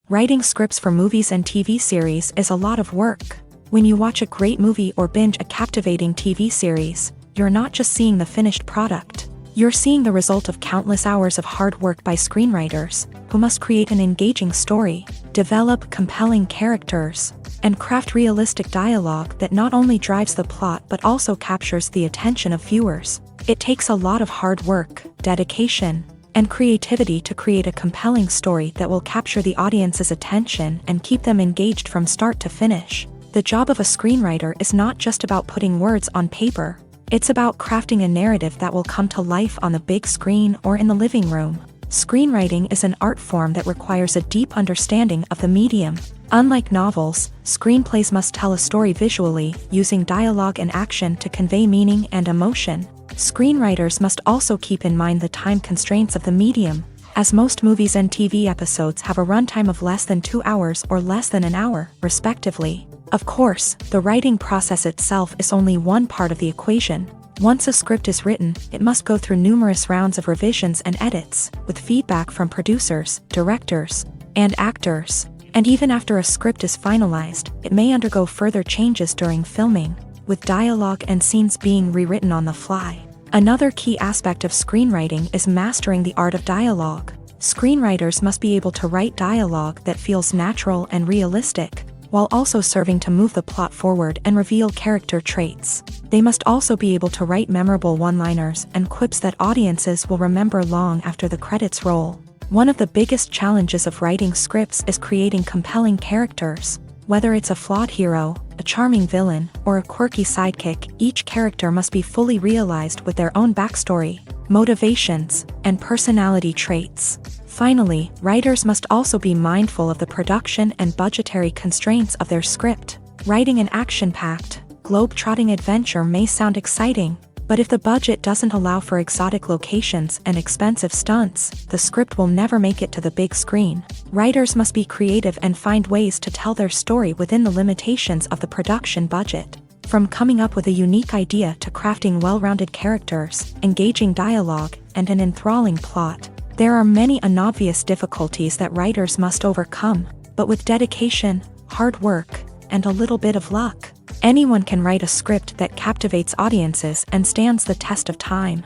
Writing scripts for movies and TV series is a lot of work. When you watch a great movie or binge a captivating TV series, you're not just seeing the finished product. You're seeing the result of countless hours of hard work by screenwriters, who must create an engaging story, develop compelling characters, and craft realistic dialogue that not only drives the plot but also captures the attention of viewers. It takes a lot of hard work, dedication, and creativity to create a compelling story that will capture the audience's attention and keep them engaged from start to finish. The job of a screenwriter is not just about putting words on paper. It's about crafting a narrative that will come to life on the big screen or in the living room. Screenwriting is an art form that requires a deep understanding of the medium. Unlike novels, screenplays must tell a story visually, using dialogue and action to convey meaning and emotion. Screenwriters must also keep in mind the time constraints of the medium, as most movies and TV episodes have a runtime of less than 2 hours or less than an hour, respectively. Of course, the writing process itself is only one part of the equation. Once a script is written, it must go through numerous rounds of revisions and edits, with feedback from producers, directors, and actors. And even after a script is finalized, it may undergo further changes during filming, with dialogue and scenes being rewritten on the fly. Another key aspect of screenwriting is mastering the art of dialogue. Screenwriters must be able to write dialogue that feels natural and realistic, while also serving to move the plot forward and reveal character traits. They must also be able to write memorable one-liners and quips that audiences will remember long after the credits roll. One of the biggest challenges of writing scripts is creating compelling characters. Whether it's a flawed hero, a charming villain, or a quirky sidekick, each character must be fully realized with their own backstory, motivations, and personality traits. Finally, writers must also be mindful of the production and budgetary constraints of their script. Writing an action-packed, globe-trotting adventure may sound exciting, but if the budget doesn't allow for exotic locations and expensive stunts, the script will never make it to the big screen. Writers must be creative and find ways to tell their story within the limitations of the production budget. From coming up with a unique idea to crafting well-rounded characters, engaging dialogue, and an enthralling plot, there are many unobvious difficulties that writers must overcome, but with dedication, hard work, and a little bit of luck, Anyone can write a script that captivates audiences and stands the test of time.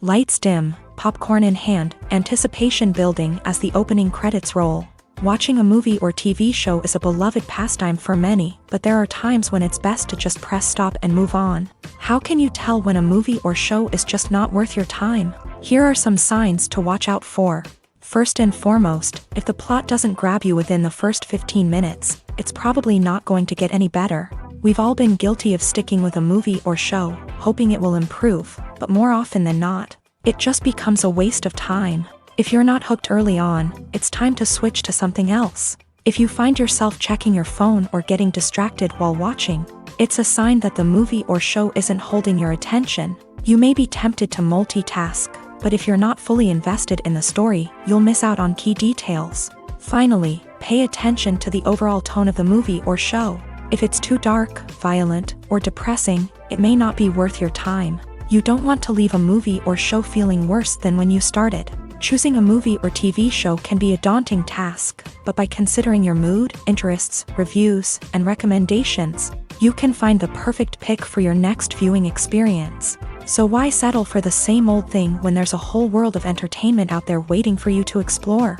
Lights dim, popcorn in hand, anticipation building as the opening credits roll. Watching a movie or TV show is a beloved pastime for many, but there are times when it's best to just press stop and move on. How can you tell when a movie or show is just not worth your time? Here are some signs to watch out for. First and foremost, if the plot doesn't grab you within the first 15 minutes, it's probably not going to get any better. We've all been guilty of sticking with a movie or show, hoping it will improve, but more often than not, it just becomes a waste of time. If you're not hooked early on, it's time to switch to something else. If you find yourself checking your phone or getting distracted while watching, it's a sign that the movie or show isn't holding your attention. You may be tempted to multitask, but if you're not fully invested in the story, you'll miss out on key details. Finally, pay attention to the overall tone of the movie or show. If it's too dark, violent, or depressing, it may not be worth your time. You don't want to leave a movie or show feeling worse than when you started. Choosing a movie or TV show can be a daunting task, but by considering your mood, interests, reviews, and recommendations, you can find the perfect pick for your next viewing experience. So why settle for the same old thing when there's a whole world of entertainment out there waiting for you to explore?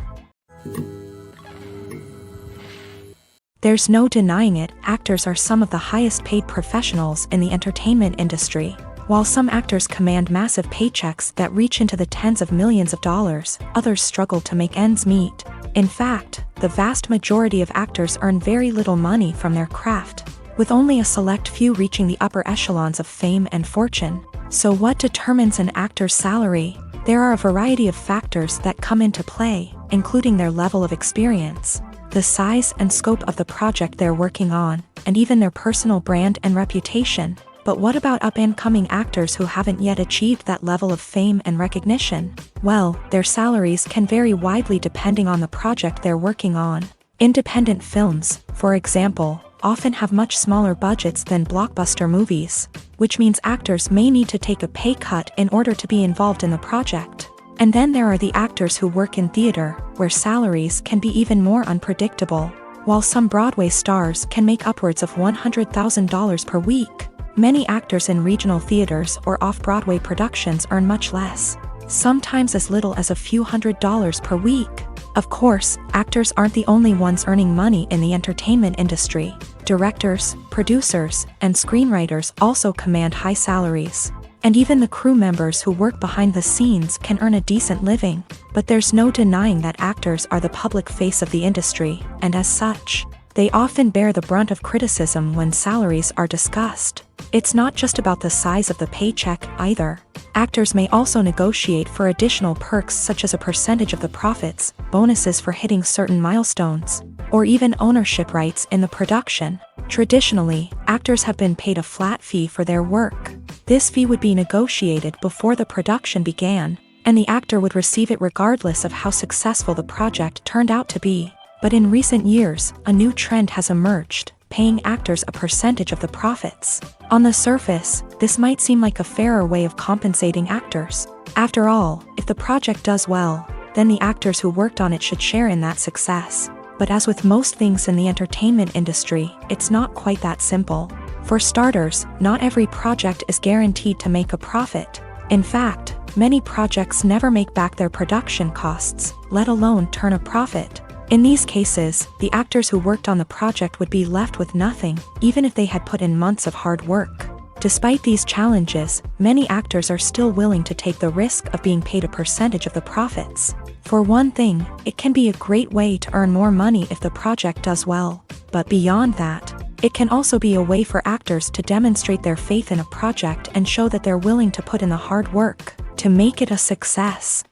There's no denying it, actors are some of the highest paid professionals in the entertainment industry. While some actors command massive paychecks that reach into the tens of millions of dollars, others struggle to make ends meet. In fact, the vast majority of actors earn very little money from their craft, with only a select few reaching the upper echelons of fame and fortune. So what determines an actor's salary? There are a variety of factors that come into play, including their level of experience, the size and scope of the project they're working on, and even their personal brand and reputation. But what about up-and-coming actors who haven't yet achieved that level of fame and recognition? Well, their salaries can vary widely depending on the project they're working on. Independent films, for example, often have much smaller budgets than blockbuster movies, which means actors may need to take a pay cut in order to be involved in the project. And then there are the actors who work in theater, where salaries can be even more unpredictable. While some Broadway stars can make upwards of $100,000 per week, many actors in regional theaters or off-Broadway productions earn much less, sometimes as little as a few $100s per week. Of course, actors aren't the only ones earning money in the entertainment industry. Directors, producers, and screenwriters also command high salaries. And even the crew members who work behind the scenes can earn a decent living. But there's no denying that actors are the public face of the industry, and as such, they often bear the brunt of criticism when salaries are discussed. It's not just about the size of the paycheck, either. Actors may also negotiate for additional perks such as a percentage of the profits, bonuses for hitting certain milestones, or even ownership rights in the production. Traditionally, actors have been paid a flat fee for their work. This fee would be negotiated before the production began, and the actor would receive it regardless of how successful the project turned out to be. But in recent years, a new trend has emerged, paying actors a percentage of the profits. On the surface, this might seem like a fairer way of compensating actors. After all, if the project does well, then the actors who worked on it should share in that success. But as with most things in the entertainment industry, it's not quite that simple. For starters, not every project is guaranteed to make a profit. In fact, many projects never make back their production costs, let alone turn a profit. In these cases, the actors who worked on the project would be left with nothing, even if they had put in months of hard work. Despite these challenges, many actors are still willing to take the risk of being paid a percentage of the profits. For one thing, it can be a great way to earn more money if the project does well. But beyond that, it can also be a way for actors to demonstrate their faith in a project and show that they're willing to put in the hard work to make it a success.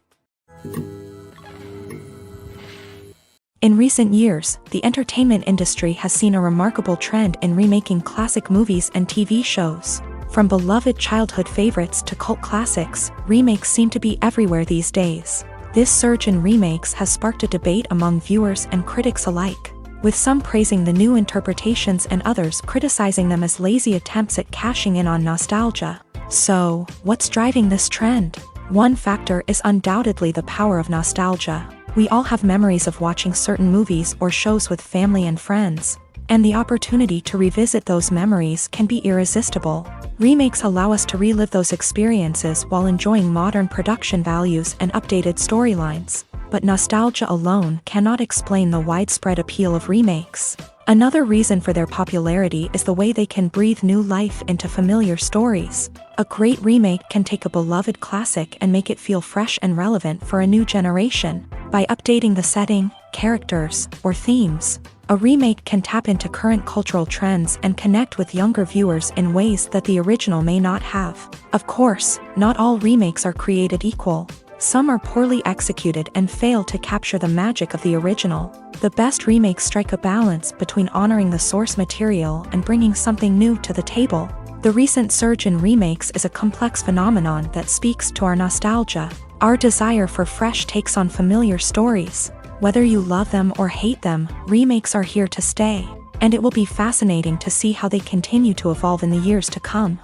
In recent years, the entertainment industry has seen a remarkable trend in remaking classic movies and TV shows. From beloved childhood favorites to cult classics, remakes seem to be everywhere these days. This surge in remakes has sparked a debate among viewers and critics alike, with some praising the new interpretations and others criticizing them as lazy attempts at cashing in on nostalgia. So, what's driving this trend? One factor is undoubtedly the power of nostalgia. We all have memories of watching certain movies or shows with family and friends, and the opportunity to revisit those memories can be irresistible. Remakes allow us to relive those experiences while enjoying modern production values and updated storylines. But nostalgia alone cannot explain the widespread appeal of remakes. Another reason for their popularity is the way they can breathe new life into familiar stories. A great remake can take a beloved classic and make it feel fresh and relevant for a new generation. By updating the setting, characters, or themes, a remake can tap into current cultural trends and connect with younger viewers in ways that the original may not have. Of course, not all remakes are created equal. Some are poorly executed and fail to capture the magic of the original. The best remakes strike a balance between honoring the source material and bringing something new to the table. The recent surge in remakes is a complex phenomenon that speaks to our nostalgia, our desire for fresh takes on familiar stories. Whether you love them or hate them, remakes are here to stay, and it will be fascinating to see how they continue to evolve in the years to come.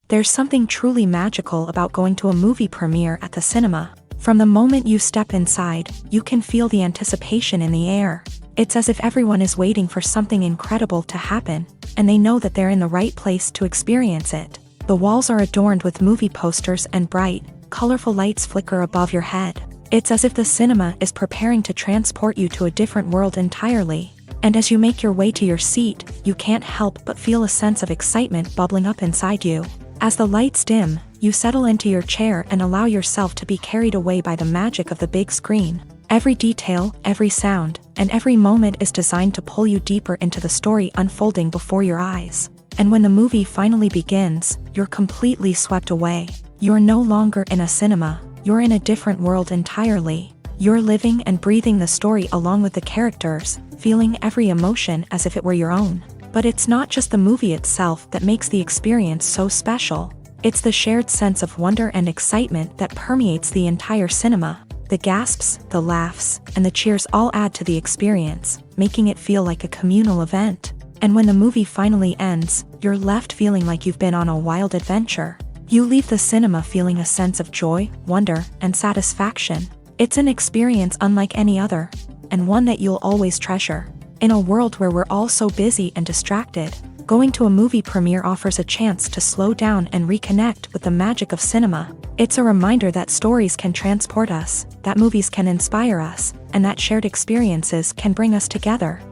There's something truly magical about going to a movie premiere at the cinema. From the moment you step inside, you can feel the anticipation in the air. It's as if everyone is waiting for something incredible to happen, and they know that they're in the right place to experience it. The walls are adorned with movie posters and bright, colorful lights flicker above your head. It's as if the cinema is preparing to transport you to a different world entirely. And as you make your way to your seat, you can't help but feel a sense of excitement bubbling up inside you. As the lights dim, you settle into your chair and allow yourself to be carried away by the magic of the big screen. Every detail, every sound, and every moment is designed to pull you deeper into the story unfolding before your eyes. And when the movie finally begins, you're completely swept away. You're no longer in a cinema, you're in a different world entirely. You're living and breathing the story along with the characters, feeling every emotion as if it were your own. But it's not just the movie itself that makes the experience so special. It's the shared sense of wonder and excitement that permeates the entire cinema. The gasps, the laughs, and the cheers all add to the experience, making it feel like a communal event. And when the movie finally ends, you're left feeling like you've been on a wild adventure. You leave the cinema feeling a sense of joy, wonder, and satisfaction. It's an experience unlike any other, and one that you'll always treasure. In a world where we're all so busy and distracted, going to a movie premiere offers a chance to slow down and reconnect with the magic of cinema. It's a reminder that stories can transport us, that movies can inspire us, and that shared experiences can bring us together.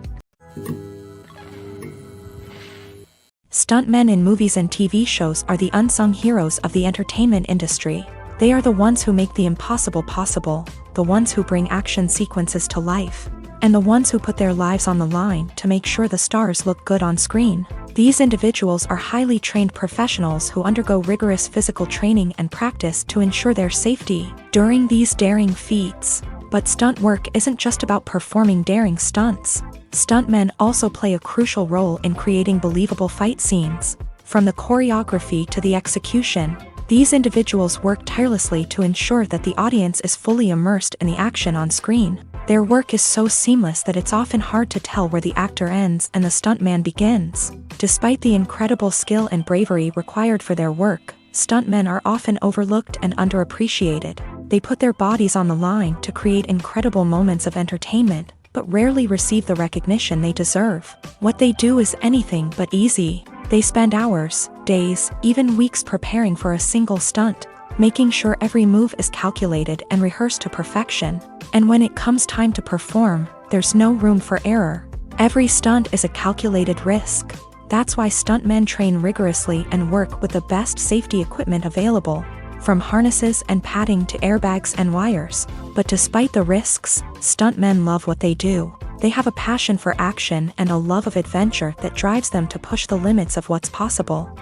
Stuntmen in movies and TV shows are the unsung heroes of the entertainment industry. They are the ones who make the impossible possible, the ones who bring action sequences to life, and the ones who put their lives on the line to make sure the stars look good on screen. These individuals are highly trained professionals who undergo rigorous physical training and practice to ensure their safety during these daring feats. But stunt work isn't just about performing daring stunts. Stuntmen also play a crucial role in creating believable fight scenes. From the choreography to the execution, these individuals work tirelessly to ensure that the audience is fully immersed in the action on screen. Their work is so seamless that it's often hard to tell where the actor ends and the stuntman begins. Despite the incredible skill and bravery required for their work, stuntmen are often overlooked and underappreciated. They put their bodies on the line to create incredible moments of entertainment, but rarely receive the recognition they deserve. What they do is anything but easy. They spend hours, days, even weeks preparing for a single stunt, making sure every move is calculated and rehearsed to perfection. And when it comes time to perform, there's no room for error. Every stunt is a calculated risk. That's why stuntmen train rigorously and work with the best safety equipment available, from harnesses and padding to airbags and wires. But despite the risks, stuntmen love what they do. They have a passion for action and a love of adventure that drives them to push the limits of what's possible.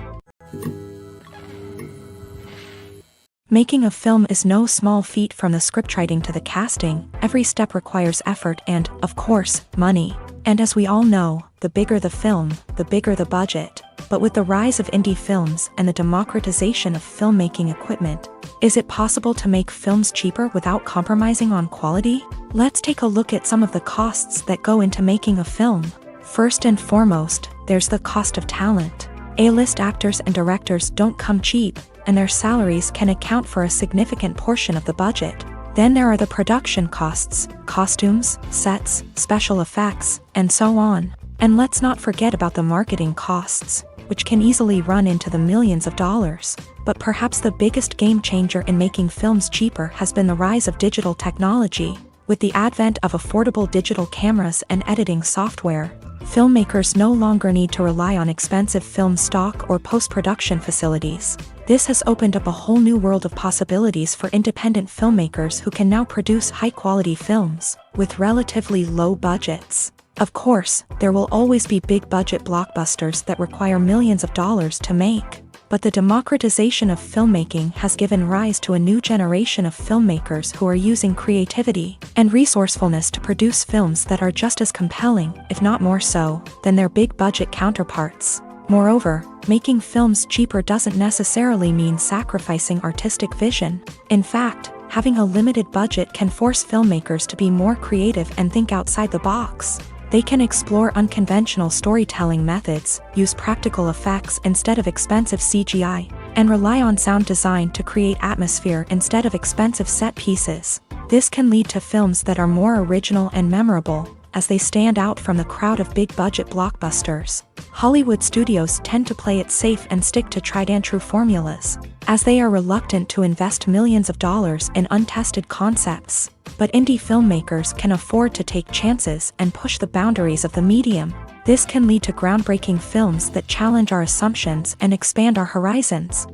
Making a film is no small feat. From the scriptwriting to the casting, every step requires effort and, of course, money. And as we all know, the bigger the film, the bigger the budget. But with the rise of indie films and the democratization of filmmaking equipment, is it possible to make films cheaper without compromising on quality? Let's take a look at some of the costs that go into making a film. First and foremost, there's the cost of talent. A-list actors and directors don't come cheap, and their salaries can account for a significant portion of the budget. Then there are the production costs, costumes, sets, special effects, and so on. And let's not forget about the marketing costs, which can easily run into the millions of dollars. But perhaps the biggest game changer in making films cheaper has been the rise of digital technology. With the advent of affordable digital cameras and editing software, filmmakers no longer need to rely on expensive film stock or post-production facilities. This has opened up a whole new world of possibilities for independent filmmakers who can now produce high-quality films with relatively low budgets. Of course, there will always be big-budget blockbusters that require millions of dollars to make. But the democratization of filmmaking has given rise to a new generation of filmmakers who are using creativity and resourcefulness to produce films that are just as compelling, if not more so, than their big-budget counterparts. Moreover, making films cheaper doesn't necessarily mean sacrificing artistic vision. In fact, having a limited budget can force filmmakers to be more creative and think outside the box. They can explore unconventional storytelling methods, use practical effects instead of expensive CGI, and rely on sound design to create atmosphere instead of expensive set pieces. This can lead to films that are more original and memorable, as they stand out from the crowd of big-budget blockbusters. Hollywood studios tend to play it safe and stick to tried-and-true formulas, as they are reluctant to invest millions of dollars in untested concepts. But indie filmmakers can afford to take chances and push the boundaries of the medium. This can lead to groundbreaking films that challenge our assumptions and expand our horizons.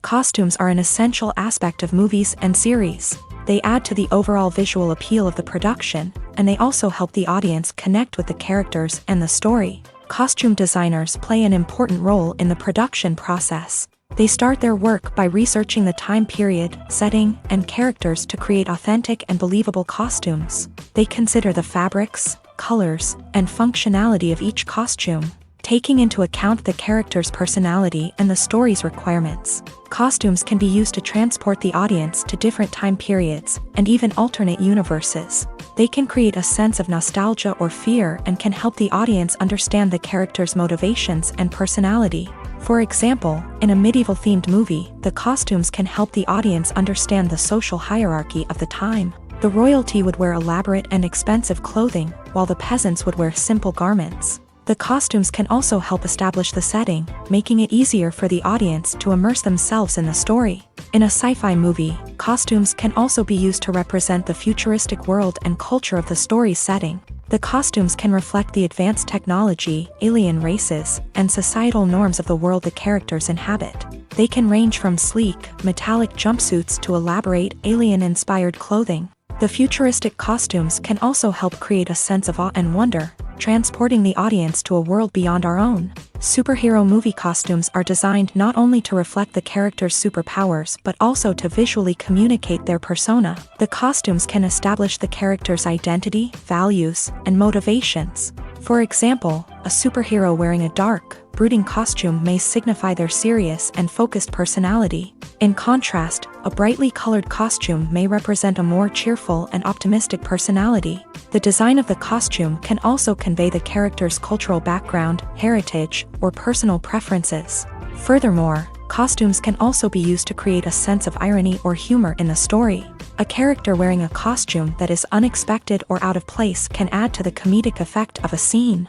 Costumes are an essential aspect of movies and series. They add to the overall visual appeal of the production, and they also help the audience connect with the characters and the story. Costume designers play an important role in the production process. They start their work by researching the time period, setting, and characters to create authentic and believable costumes. They consider the fabrics, colors, and functionality of each costume, taking into account the character's personality and the story's requirements. Costumes can be used to transport the audience to different time periods and even alternate universes. They can create a sense of nostalgia or fear and can help the audience understand the character's motivations and personality. For example, in a medieval-themed movie, the costumes can help the audience understand the social hierarchy of the time. The royalty would wear elaborate and expensive clothing, while the peasants would wear simple garments. The costumes can also help establish the setting, making it easier for the audience to immerse themselves in the story. In a sci-fi movie, costumes can also be used to represent the futuristic world and culture of the story's setting. The costumes can reflect the advanced technology, alien races, and societal norms of the world the characters inhabit. They can range from sleek, metallic jumpsuits to elaborate, alien-inspired clothing. The futuristic costumes can also help create a sense of awe and wonder, transporting the audience to a world beyond our own. Superhero movie costumes are designed not only to reflect the character's superpowers but also to visually communicate their persona. The costumes can establish the character's identity, values, and motivations. For example, a superhero wearing a dark, brooding costume may signify their serious and focused personality. In contrast, a brightly colored costume may represent a more cheerful and optimistic personality. The design of the costume can also convey the character's cultural background, heritage, or personal preferences. Furthermore, costumes can also be used to create a sense of irony or humor in the story. A character wearing a costume that is unexpected or out of place can add to the comedic effect of a scene.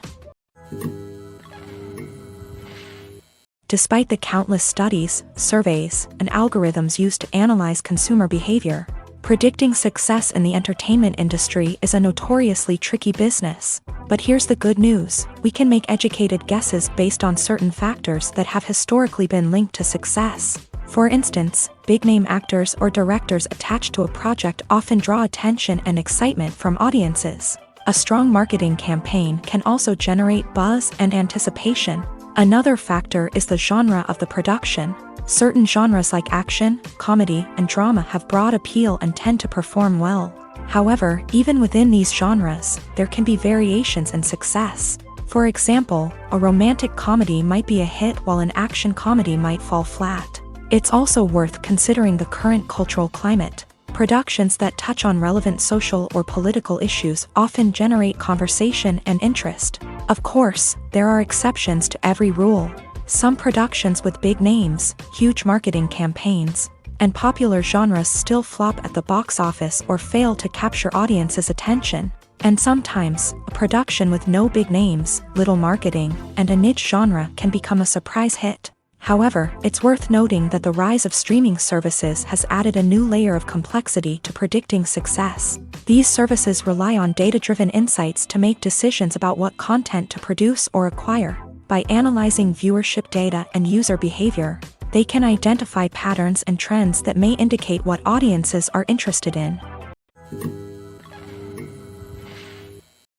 Despite the countless studies, surveys, and algorithms used to analyze consumer behavior, predicting success in the entertainment industry is a notoriously tricky business. But here's the good news: we can make educated guesses based on certain factors that have historically been linked to success. For instance, big-name actors or directors attached to a project often draw attention and excitement from audiences. A strong marketing campaign can also generate buzz and anticipation. Another factor is the genre of the production. Certain genres like action, comedy, and drama have broad appeal and tend to perform well. However, even within these genres, there can be variations in success. For example, a romantic comedy might be a hit while an action comedy might fall flat. It's also worth considering the current cultural climate. Productions that touch on relevant social or political issues often generate conversation and interest. Of course, there are exceptions to every rule. Some productions with big names, huge marketing campaigns, and popular genres still flop at the box office or fail to capture audiences' attention. And sometimes, a production with no big names, little marketing, and a niche genre can become a surprise hit. However, it's worth noting that the rise of streaming services has added a new layer of complexity to predicting success. These services rely on data-driven insights to make decisions about what content to produce or acquire. By analyzing viewership data and user behavior, they can identify patterns and trends that may indicate what audiences are interested in.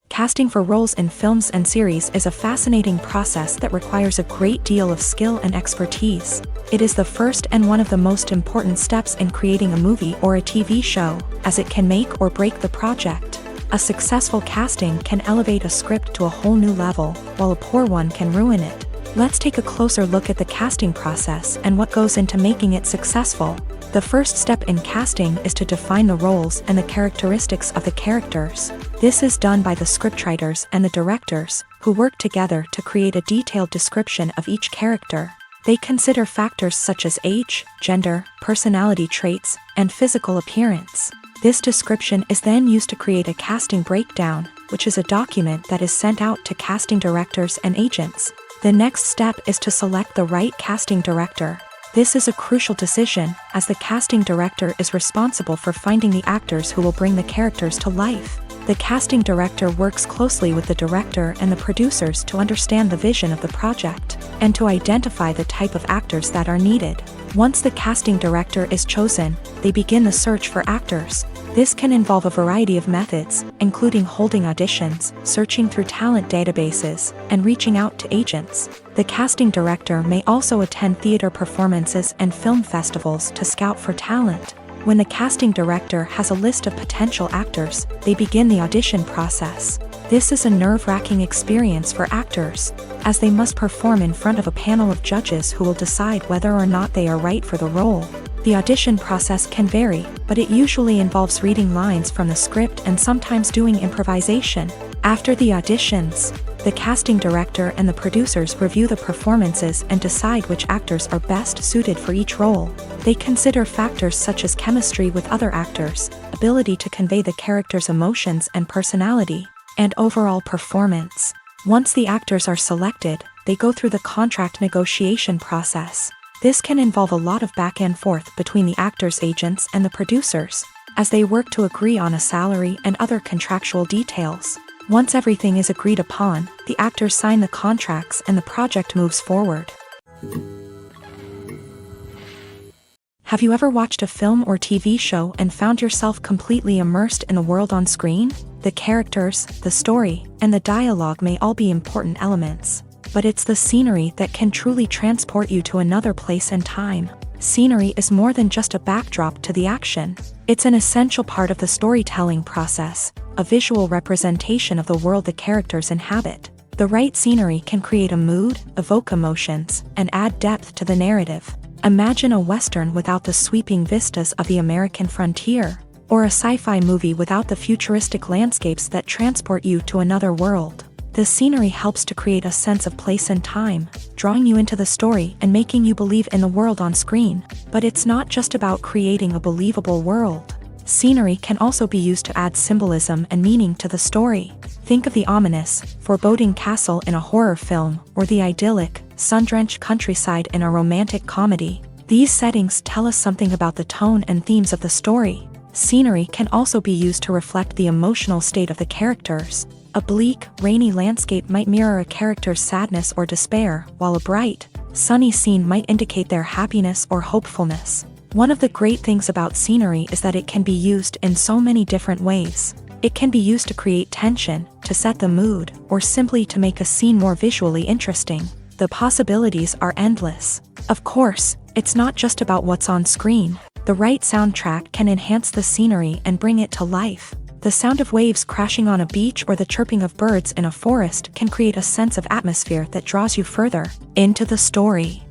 Casting for roles in films and series is a fascinating process that requires a great deal of skill and expertise. It is the first and one of the most important steps in creating a movie or a TV show, as it can make or break the project. A successful casting can elevate a script to a whole new level, while a poor one can ruin it. Let's take a closer look at the casting process and what goes into making it successful. The first step in casting is to define the roles and the characteristics of the characters. This is done by the scriptwriters and the directors, who work together to create a detailed description of each character. They consider factors such as age, gender, personality traits, and physical appearance. This description is then used to create a casting breakdown, which is a document that is sent out to casting directors and agents. The next step is to select the right casting director. This is a crucial decision, as the casting director is responsible for finding the actors who will bring the characters to life. The casting director works closely with the director and the producers to understand the vision of the project, and to identify the type of actors that are needed. Once the casting director is chosen, they begin the search for actors. This can involve a variety of methods, including holding auditions, searching through talent databases, and reaching out to agents. The casting director may also attend theater performances and film festivals to scout for talent. When the casting director has a list of potential actors, they begin the audition process. This is a nerve-wracking experience for actors, as they must perform in front of a panel of judges who will decide whether or not they are right for the role. The audition process can vary, but it usually involves reading lines from the script and sometimes doing improvisation. After the auditions, the casting director and the producers review the performances and decide which actors are best suited for each role. They consider factors such as chemistry with other actors, ability to convey the character's emotions and personality, and overall performance. Once the actors are selected, they go through the contract negotiation process. This can involve a lot of back and forth between the actors' agents and the producers, as they work to agree on a salary and other contractual details. Once everything is agreed upon, the actors sign the contracts and the project moves forward. Have you ever watched a film or TV show and found yourself completely immersed in the world on screen? The characters, the story, and the dialogue may all be important elements, but it's the scenery that can truly transport you to another place and time. Scenery is more than just a backdrop to the action. It's an essential part of the storytelling process, a visual representation of the world the characters inhabit. The right scenery can create a mood, evoke emotions, and add depth to the narrative. Imagine a Western without the sweeping vistas of the American frontier, or a sci-fi movie without the futuristic landscapes that transport you to another world. The scenery helps to create a sense of place and time, drawing you into the story and making you believe in the world on screen. But it's not just about creating a believable world. Scenery can also be used to add symbolism and meaning to the story. Think of the ominous, foreboding castle in a horror film, or the idyllic, sun-drenched countryside in a romantic comedy. These settings tell us something about the tone and themes of the story. Scenery can also be used to reflect the emotional state of the characters. A bleak, rainy landscape might mirror a character's sadness or despair, while a bright, sunny scene might indicate their happiness or hopefulness. One of the great things about scenery is that it can be used in so many different ways. It can be used to create tension, to set the mood, or simply to make a scene more visually interesting. The possibilities are endless. Of course, it's not just about what's on screen. The right soundtrack can enhance the scenery and bring it to life. The sound of waves crashing on a beach or the chirping of birds in a forest can create a sense of atmosphere that draws you further into the story.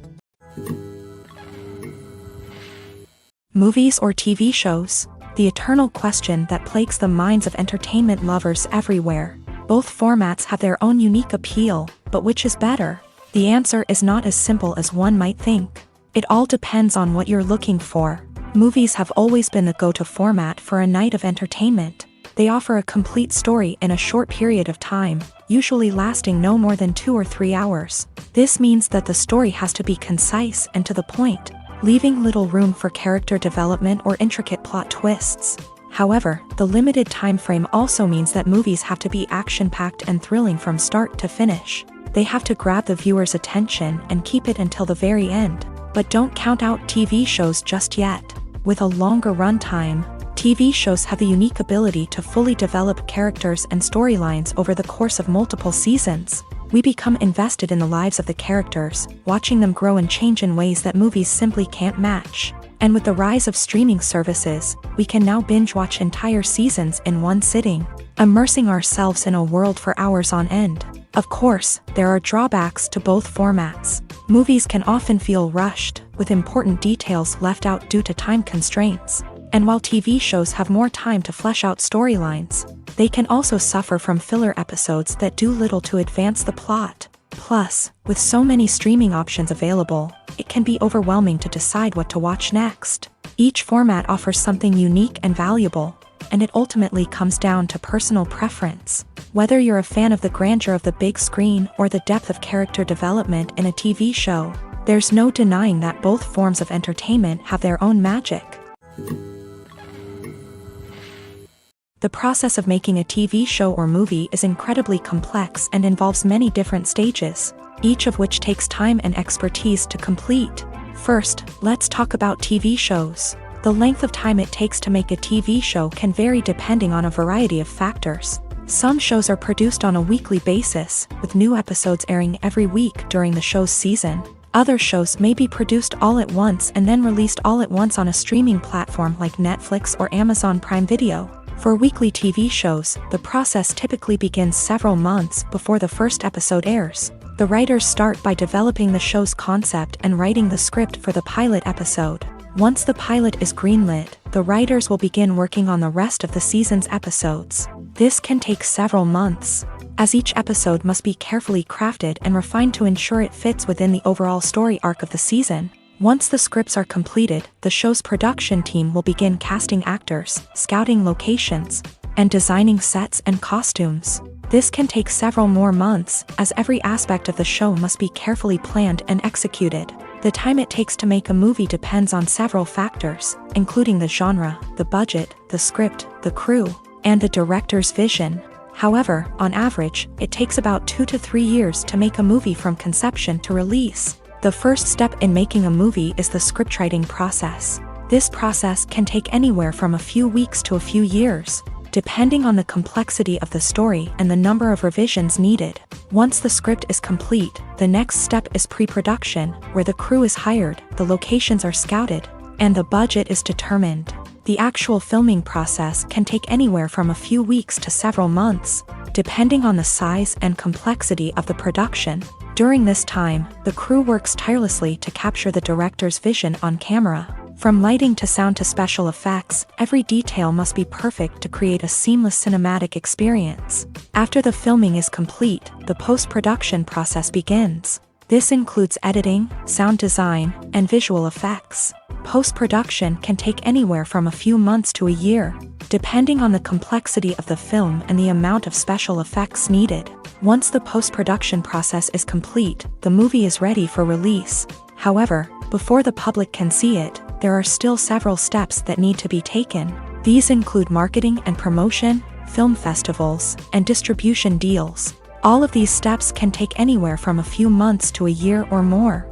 Movies or TV shows? The eternal question that plagues the minds of entertainment lovers everywhere. Both formats have their own unique appeal, but which is better? The answer is not as simple as one might think. It all depends on what you're looking for. Movies have always been the go-to format for a night of entertainment. They offer a complete story in a short period of time, usually lasting no more than 2 or 3 hours. This means that the story has to be concise and to the point, leaving little room for character development or intricate plot twists. However, the limited time frame also means that movies have to be action-packed and thrilling from start to finish. They have to grab the viewer's attention and keep it until the very end. But don't count out TV shows just yet. With a longer runtime, TV shows have the unique ability to fully develop characters and storylines over the course of multiple seasons. We become invested in the lives of the characters, watching them grow and change in ways that movies simply can't match. And with the rise of streaming services, we can now binge-watch entire seasons in one sitting, immersing ourselves in a world for hours on end. Of course, there are drawbacks to both formats. Movies can often feel rushed, with important details left out due to time constraints. And while TV shows have more time to flesh out storylines, they can also suffer from filler episodes that do little to advance the plot. Plus, with so many streaming options available, it can be overwhelming to decide what to watch next. Each format offers something unique and valuable, and it ultimately comes down to personal preference. Whether you're a fan of the grandeur of the big screen or the depth of character development in a TV show, there's no denying that both forms of entertainment have their own magic. The process of making a TV show or movie is incredibly complex and involves many different stages, each of which takes time and expertise to complete. First, let's talk about TV shows. The length of time it takes to make a TV show can vary depending on a variety of factors. Some shows are produced on a weekly basis, with new episodes airing every week during the show's season. Other shows may be produced all at once and then released all at once on a streaming platform like Netflix or Amazon Prime Video. For weekly TV shows, the process typically begins several months before the first episode airs. The writers start by developing the show's concept and writing the script for the pilot episode. Once the pilot is greenlit, the writers will begin working on the rest of the season's episodes. This can take several months, as each episode must be carefully crafted and refined to ensure it fits within the overall story arc of the season. Once the scripts are completed, the show's production team will begin casting actors, scouting locations, and designing sets and costumes. This can take several more months, as every aspect of the show must be carefully planned and executed. The time it takes to make a movie depends on several factors, including the genre, the budget, the script, the crew, and the director's vision. However, on average, it takes about 2 to 3 years to make a movie from conception to release. The first step in making a movie is the scriptwriting process. This process can take anywhere from a few weeks to a few years, depending on the complexity of the story and the number of revisions needed. Once the script is complete, the next step is pre-production, where the crew is hired, the locations are scouted, and the budget is determined. The actual filming process can take anywhere from a few weeks to several months, depending on the size and complexity of the production. During this time, the crew works tirelessly to capture the director's vision on camera. From lighting to sound to special effects, every detail must be perfect to create a seamless cinematic experience. After the filming is complete, the post-production process begins. This includes editing, sound design, and visual effects. Post-production can take anywhere from a few months to a year, depending on the complexity of the film and the amount of special effects needed. Once the post-production process is complete, the movie is ready for release. However, before the public can see it, there are still several steps that need to be taken. These include marketing and promotion, film festivals, and distribution deals. All of these steps can take anywhere from a few months to a year or more.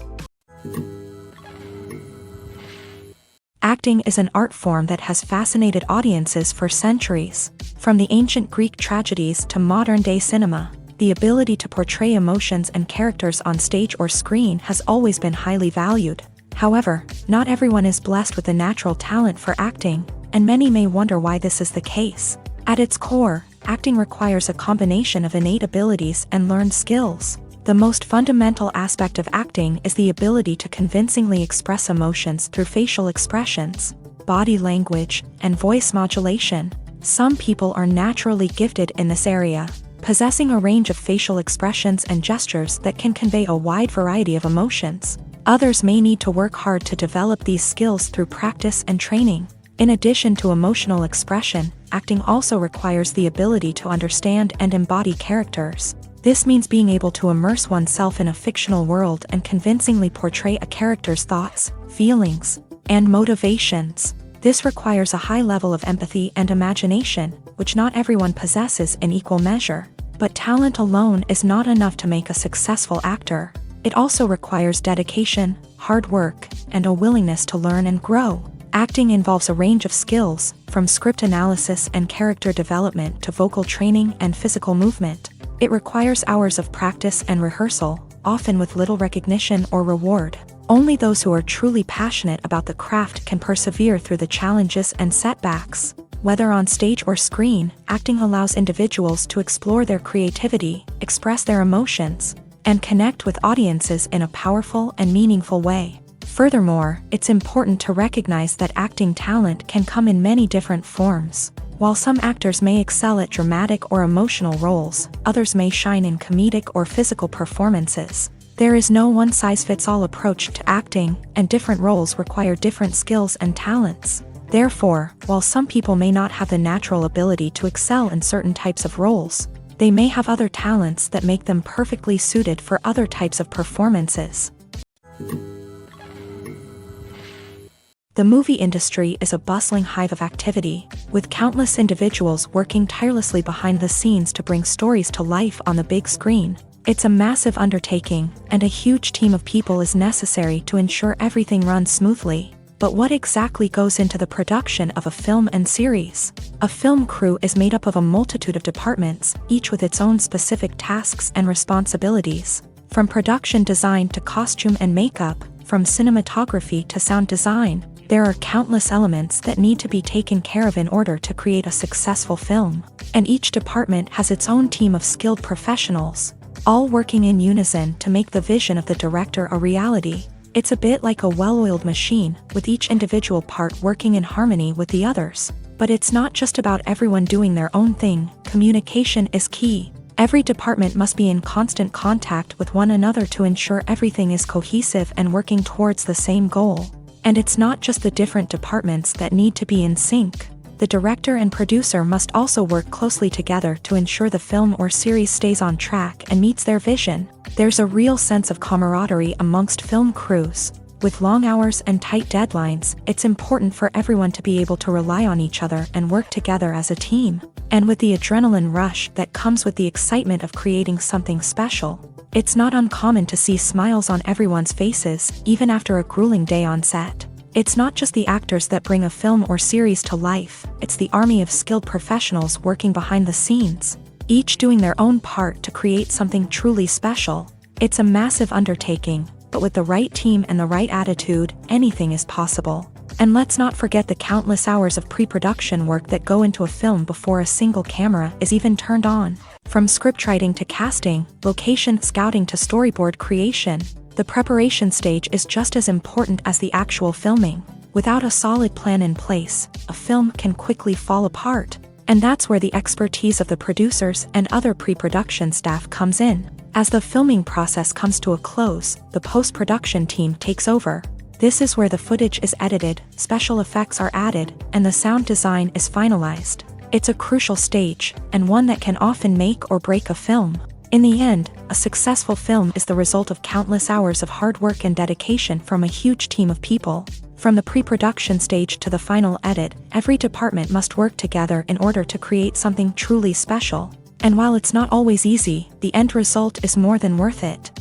Acting is an art form that has fascinated audiences for centuries. From the ancient Greek tragedies to modern-day cinema, the ability to portray emotions and characters on stage or screen has always been highly valued. However, not everyone is blessed with the natural talent for acting, and many may wonder why this is the case. At its core, acting requires a combination of innate abilities and learned skills. The most fundamental aspect of acting is the ability to convincingly express emotions through facial expressions, body language, and voice modulation. Some people are naturally gifted in this area, possessing a range of facial expressions and gestures that can convey a wide variety of emotions. Others may need to work hard to develop these skills through practice and training. In addition to emotional expression, acting also requires the ability to understand and embody characters. This means being able to immerse oneself in a fictional world and convincingly portray a character's thoughts, feelings, and motivations. This requires a high level of empathy and imagination, which not everyone possesses in equal measure. But talent alone is not enough to make a successful actor. It also requires dedication, hard work, and a willingness to learn and grow. Acting involves a range of skills, from script analysis and character development to vocal training and physical movement. It requires hours of practice and rehearsal, often with little recognition or reward. Only those who are truly passionate about the craft can persevere through the challenges and setbacks. Whether on stage or screen, acting allows individuals to explore their creativity, express their emotions, and connect with audiences in a powerful and meaningful way. Furthermore, it's important to recognize that acting talent can come in many different forms. While some actors may excel at dramatic or emotional roles, others may shine in comedic or physical performances. There is no one-size-fits-all approach to acting, and different roles require different skills and talents. Therefore, while some people may not have the natural ability to excel in certain types of roles, they may have other talents that make them perfectly suited for other types of performances. The movie industry is a bustling hive of activity, with countless individuals working tirelessly behind the scenes to bring stories to life on the big screen. It's a massive undertaking, and a huge team of people is necessary to ensure everything runs smoothly. But what exactly goes into the production of a film and series? A film crew is made up of a multitude of departments, each with its own specific tasks and responsibilities. From production design to costume and makeup, from cinematography to sound design, there are countless elements that need to be taken care of in order to create a successful film. And each department has its own team of skilled professionals, all working in unison to make the vision of the director a reality. It's a bit like a well-oiled machine, with each individual part working in harmony with the others. But it's not just about everyone doing their own thing. Communication is key. Every department must be in constant contact with one another to ensure everything is cohesive and working towards the same goal. And it's not just the different departments that need to be in sync. The director and producer must also work closely together to ensure the film or series stays on track and meets their vision. There's a real sense of camaraderie amongst film crews. With long hours and tight deadlines, it's important for everyone to be able to rely on each other and work together as a team. And with the adrenaline rush that comes with the excitement of creating something special, it's not uncommon to see smiles on everyone's faces, even after a grueling day on set. It's not just the actors that bring a film or series to life, it's the army of skilled professionals working behind the scenes, each doing their own part to create something truly special. It's a massive undertaking, but with the right team and the right attitude, anything is possible. And let's not forget the countless hours of pre-production work that go into a film before a single camera is even turned on. From scriptwriting to casting, location scouting to storyboard creation, the preparation stage is just as important as the actual filming. Without a solid plan in place, a film can quickly fall apart. And that's where the expertise of the producers and other pre-production staff comes in. As the filming process comes to a close, the post-production team takes over. This is where the footage is edited, special effects are added, and the sound design is finalized. It's a crucial stage, and one that can often make or break a film. In the end, a successful film is the result of countless hours of hard work and dedication from a huge team of people. From the pre-production stage to the final edit, every department must work together in order to create something truly special. And while it's not always easy, the end result is more than worth it.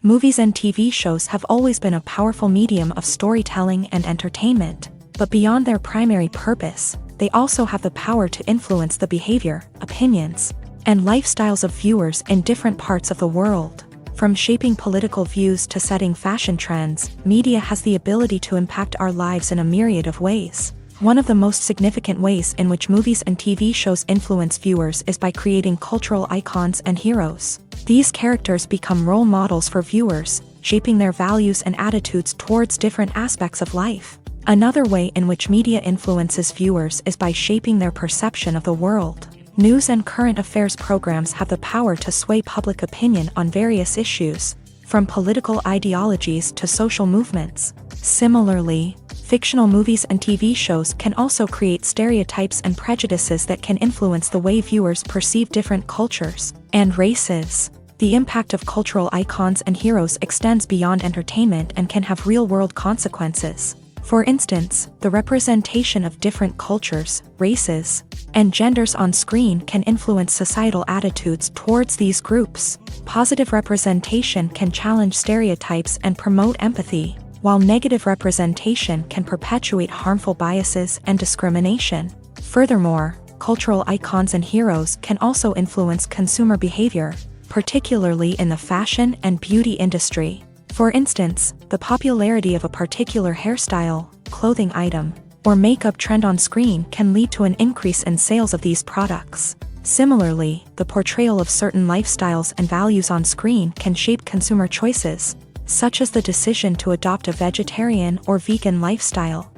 Movies and TV shows have always been a powerful medium of storytelling and entertainment. But beyond their primary purpose, they also have the power to influence the behavior, opinions, and lifestyles of viewers in different parts of the world. From shaping political views to setting fashion trends, media has the ability to impact our lives in a myriad of ways. One of the most significant ways in which movies and TV shows influence viewers is by creating cultural icons and heroes. These characters become role models for viewers, shaping their values and attitudes towards different aspects of life. Another way in which media influences viewers is by shaping their perception of the world. News and current affairs programs have the power to sway public opinion on various issues, from political ideologies to social movements. Similarly, fictional movies and TV shows can also create stereotypes and prejudices that can influence the way viewers perceive different cultures and races. The impact of cultural icons and heroes extends beyond entertainment and can have real-world consequences. For instance, the representation of different cultures, races, and genders on screen can influence societal attitudes towards these groups. Positive representation can challenge stereotypes and promote empathy, while negative representation can perpetuate harmful biases and discrimination. Furthermore, cultural icons and heroes can also influence consumer behavior, particularly in the fashion and beauty industry. For instance, the popularity of a particular hairstyle, clothing item, or makeup trend on screen can lead to an increase in sales of these products. Similarly, the portrayal of certain lifestyles and values on screen can shape consumer choices, such as the decision to adopt a vegetarian or vegan lifestyle.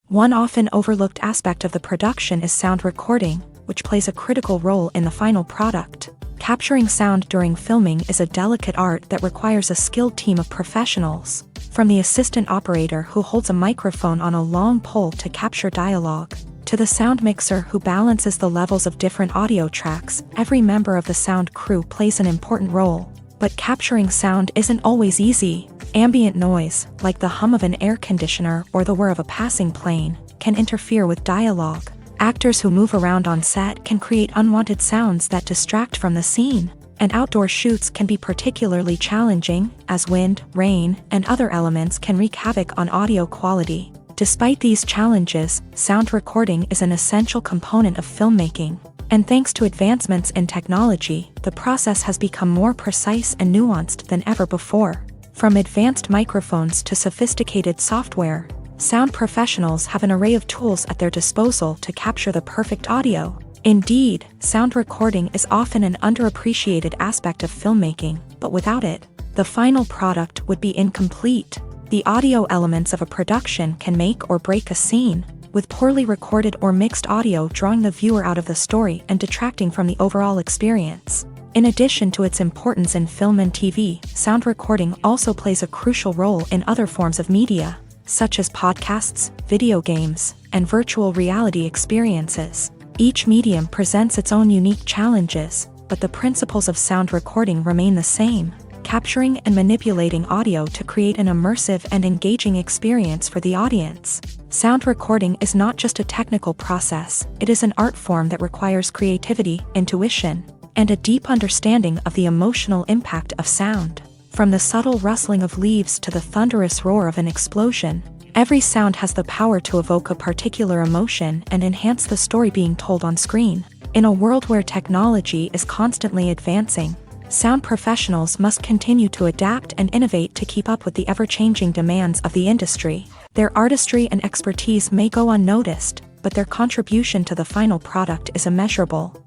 One often overlooked aspect of the production is sound recording, which plays a critical role in the final product. Capturing sound during filming is a delicate art that requires a skilled team of professionals, from the assistant operator who holds a microphone on a long pole to capture dialogue, to the sound mixer who balances the levels of different audio tracks. Every member of the sound crew plays an important role. But capturing sound isn't always easy. Ambient noise, like the hum of an air conditioner or the whir of a passing plane, can interfere with dialogue. Actors who move around on set can create unwanted sounds that distract from the scene, and outdoor shoots can be particularly challenging, as wind, rain, and other elements can wreak havoc on audio quality. Despite these challenges, sound recording is an essential component of filmmaking, and thanks to advancements in technology, the process has become more precise and nuanced than ever before. From advanced microphones to sophisticated software, sound professionals have an array of tools at their disposal to capture the perfect audio. Indeed, sound recording is often an underappreciated aspect of filmmaking, but without it, the final product would be incomplete. The audio elements of a production can make or break a scene, with poorly recorded or mixed audio drawing the viewer out of the story and detracting from the overall experience. In addition to its importance in film and TV, sound recording also plays a crucial role in other forms of media, such as podcasts, video games, and virtual reality experiences. Each medium presents its own unique challenges, but the principles of sound recording remain the same, capturing and manipulating audio to create an immersive and engaging experience for the audience. Sound recording is not just a technical process, it is an art form that requires creativity, intuition, and a deep understanding of the emotional impact of sound. From the subtle rustling of leaves to the thunderous roar of an explosion, every sound has the power to evoke a particular emotion and enhance the story being told on screen. In a world where technology is constantly advancing, sound professionals must continue to adapt and innovate to keep up with the ever-changing demands of the industry. Their artistry and expertise may go unnoticed, but their contribution to the final product is immeasurable.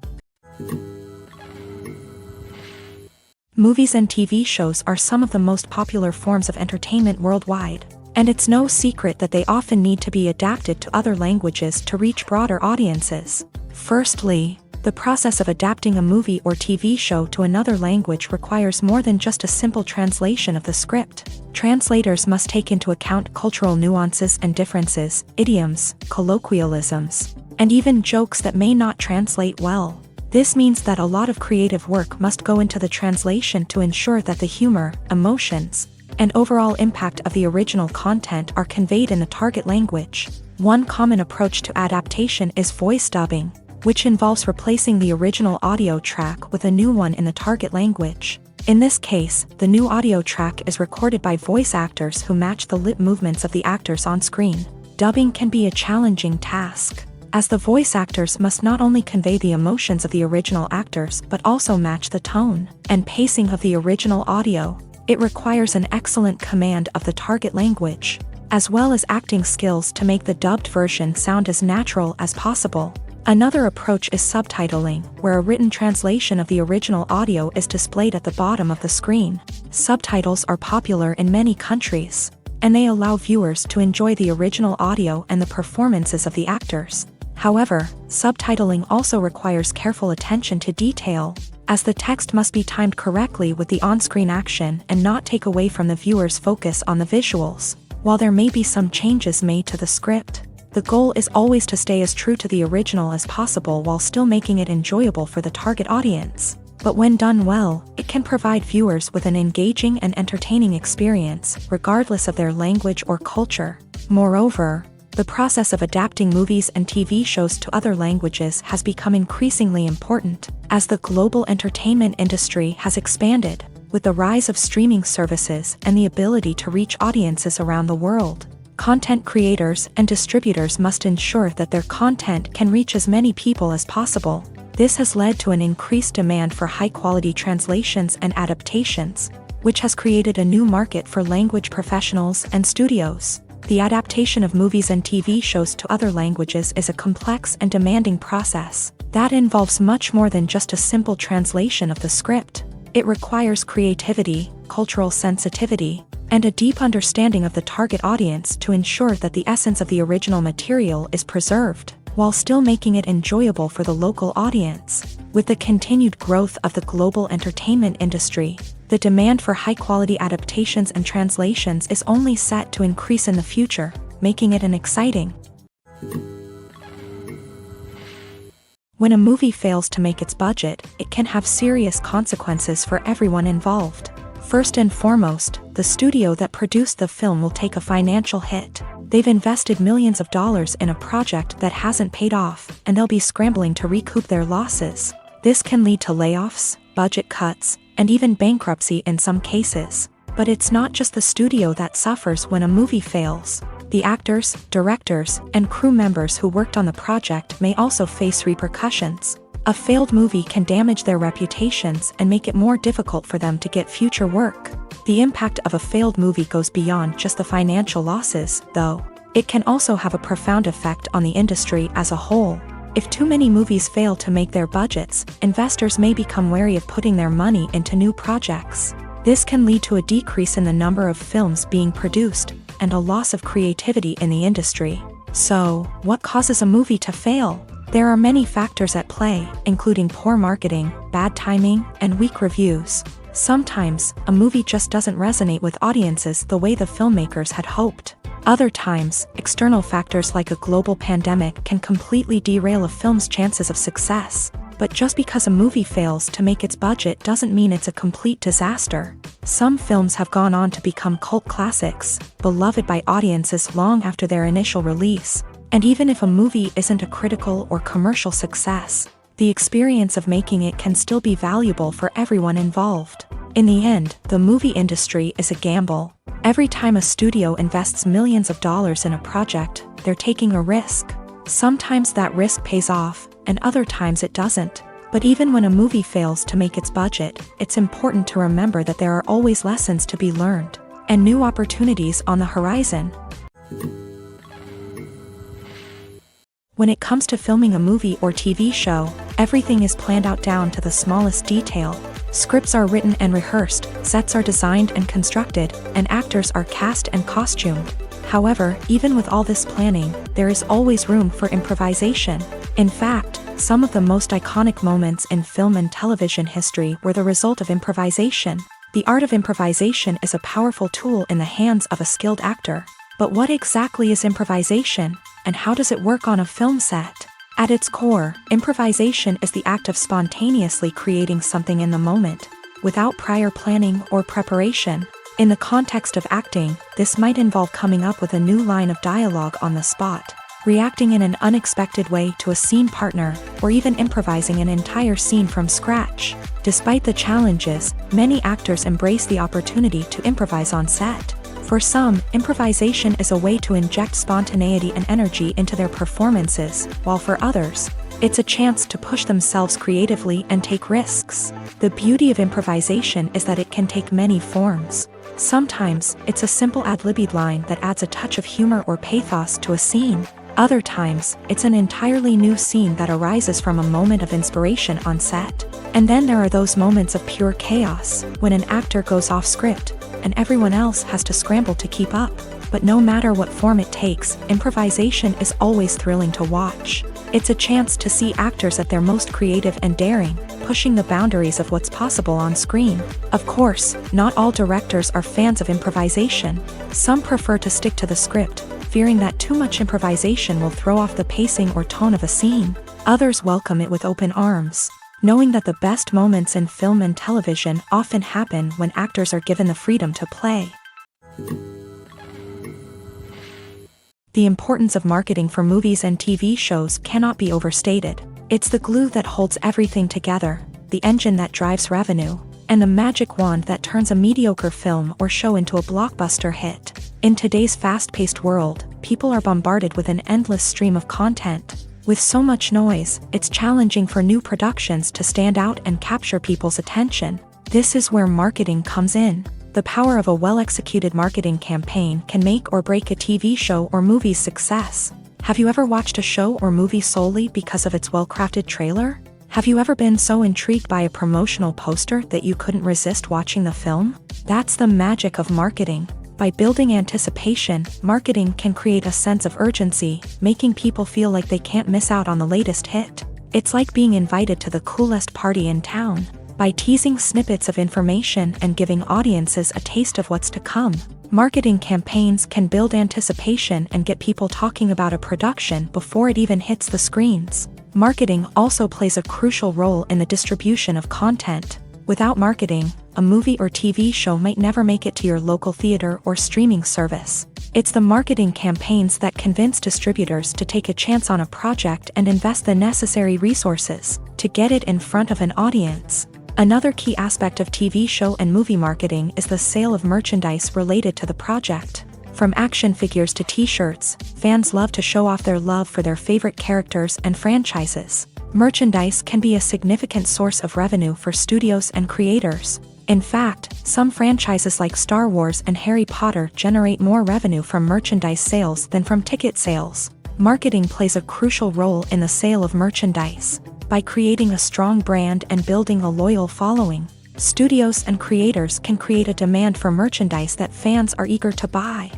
Movies and TV shows are some of the most popular forms of entertainment worldwide, and it's no secret that they often need to be adapted to other languages to reach broader audiences. Firstly, the process of adapting a movie or TV show to another language requires more than just a simple translation of the script. Translators must take into account cultural nuances and differences, idioms, colloquialisms, and even jokes that may not translate well. This means that a lot of creative work must go into the translation to ensure that the humor, emotions, and overall impact of the original content are conveyed in the target language. One common approach to adaptation is voice dubbing, which involves replacing the original audio track with a new one in the target language. In this case, the new audio track is recorded by voice actors who match the lip movements of the actors on screen. Dubbing can be a challenging task, as the voice actors must not only convey the emotions of the original actors but also match the tone and pacing of the original audio. It requires an excellent command of the target language, as well as acting skills to make the dubbed version sound as natural as possible. Another approach is subtitling, where a written translation of the original audio is displayed at the bottom of the screen. Subtitles are popular in many countries, and they allow viewers to enjoy the original audio and the performances of the actors. However, subtitling also requires careful attention to detail, as the text must be timed correctly with the on-screen action and not take away from the viewer's focus on the visuals. While there may be some changes made to the script, the goal is always to stay as true to the original as possible while still making it enjoyable for the target audience. But when done well, it can provide viewers with an engaging and entertaining experience, regardless of their language or culture. Moreover, the process of adapting movies and TV shows to other languages has become increasingly important, as the global entertainment industry has expanded, with the rise of streaming services and the ability to reach audiences around the world. Content creators and distributors must ensure that their content can reach as many people as possible. This has led to an increased demand for high-quality translations and adaptations, which has created a new market for language professionals and studios. The adaptation of movies and TV shows to other languages is a complex and demanding process that involves much more than just a simple translation of the script. It requires creativity, cultural sensitivity, and a deep understanding of the target audience to ensure that the essence of the original material is preserved, while still making it enjoyable for the local audience. With the continued growth of the global entertainment industry, the demand for high-quality adaptations and translations is only set to increase in the future, making it an exciting. When a movie fails to make its budget, it can have serious consequences for everyone involved. First and foremost, the studio that produced the film will take a financial hit. They've invested millions of dollars in a project that hasn't paid off, and they'll be scrambling to recoup their losses. This can lead to layoffs, budget cuts, and even bankruptcy in some cases. But it's not just the studio that suffers when a movie fails. The actors, directors, and crew members who worked on the project may also face repercussions. A failed movie can damage their reputations and make it more difficult for them to get future work. The impact of a failed movie goes beyond just the financial losses, though. It can also have a profound effect on the industry as a whole. If too many movies fail to make their budgets, investors may become wary of putting their money into new projects. This can lead to a decrease in the number of films being produced, and a loss of creativity in the industry. So, what causes a movie to fail? There are many factors at play, including poor marketing, bad timing, and weak reviews. Sometimes, a movie just doesn't resonate with audiences the way the filmmakers had hoped. Other times, external factors like a global pandemic can completely derail a film's chances of success. But just because a movie fails to make its budget doesn't mean it's a complete disaster. Some films have gone on to become cult classics, beloved by audiences long after their initial release. And even if a movie isn't a critical or commercial success, the experience of making it can still be valuable for everyone involved. In the end, the movie industry is a gamble. Every time a studio invests millions of dollars in a project, they're taking a risk. Sometimes that risk pays off, and other times it doesn't. But even when a movie fails to make its budget, it's important to remember that there are always lessons to be learned, and new opportunities on the horizon. When it comes to filming a movie or TV show, everything is planned out down to the smallest detail. Scripts are written and rehearsed, sets are designed and constructed, and actors are cast and costumed. However, even with all this planning, there is always room for improvisation. In fact, some of the most iconic moments in film and television history were the result of improvisation. The art of improvisation is a powerful tool in the hands of a skilled actor. But what exactly is improvisation, and how does it work on a film set? At its core, improvisation is the act of spontaneously creating something in the moment, without prior planning or preparation. In the context of acting, this might involve coming up with a new line of dialogue on the spot, reacting in an unexpected way to a scene partner, or even improvising an entire scene from scratch. Despite the challenges, many actors embrace the opportunity to improvise on set. For some, improvisation is a way to inject spontaneity and energy into their performances, while for others, it's a chance to push themselves creatively and take risks. The beauty of improvisation is that it can take many forms. Sometimes, it's a simple ad-libbed line that adds a touch of humor or pathos to a scene. Other times, it's an entirely new scene that arises from a moment of inspiration on set. And then there are those moments of pure chaos, when an actor goes off script, and everyone else has to scramble to keep up. But no matter what form it takes, improvisation is always thrilling to watch. It's a chance to see actors at their most creative and daring, pushing the boundaries of what's possible on screen. Of course, not all directors are fans of improvisation. Some prefer to stick to the script, fearing that too much improvisation will throw off the pacing or tone of a scene. Others welcome it with open arms, knowing that the best moments in film and television often happen when actors are given the freedom to play. The importance of marketing for movies and TV shows cannot be overstated. It's the glue that holds everything together, the engine that drives revenue, and the magic wand that turns a mediocre film or show into a blockbuster hit. In today's fast-paced world, people are bombarded with an endless stream of content. With so much noise, it's challenging for new productions to stand out and capture people's attention. This is where marketing comes in. The power of a well-executed marketing campaign can make or break a TV show or movie's success. Have you ever watched a show or movie solely because of its well-crafted trailer? Have you ever been so intrigued by a promotional poster that you couldn't resist watching the film? That's the magic of marketing. By building anticipation, marketing can create a sense of urgency, making people feel like they can't miss out on the latest hit. It's like being invited to the coolest party in town. By teasing snippets of information and giving audiences a taste of what's to come, marketing campaigns can build anticipation and get people talking about a production before it even hits the screens. Marketing also plays a crucial role in the distribution of content. Without marketing, a movie or TV show might never make it to your local theater or streaming service. It's the marketing campaigns that convince distributors to take a chance on a project and invest the necessary resources to get it in front of an audience. Another key aspect of TV show and movie marketing is the sale of merchandise related to the project. From action figures to t-shirts, fans love to show off their love for their favorite characters and franchises. Merchandise can be a significant source of revenue for studios and creators. In fact, some franchises like Star Wars and Harry Potter generate more revenue from merchandise sales than from ticket sales. Marketing plays a crucial role in the sale of merchandise. By creating a strong brand and building a loyal following, studios and creators can create a demand for merchandise that fans are eager to buy.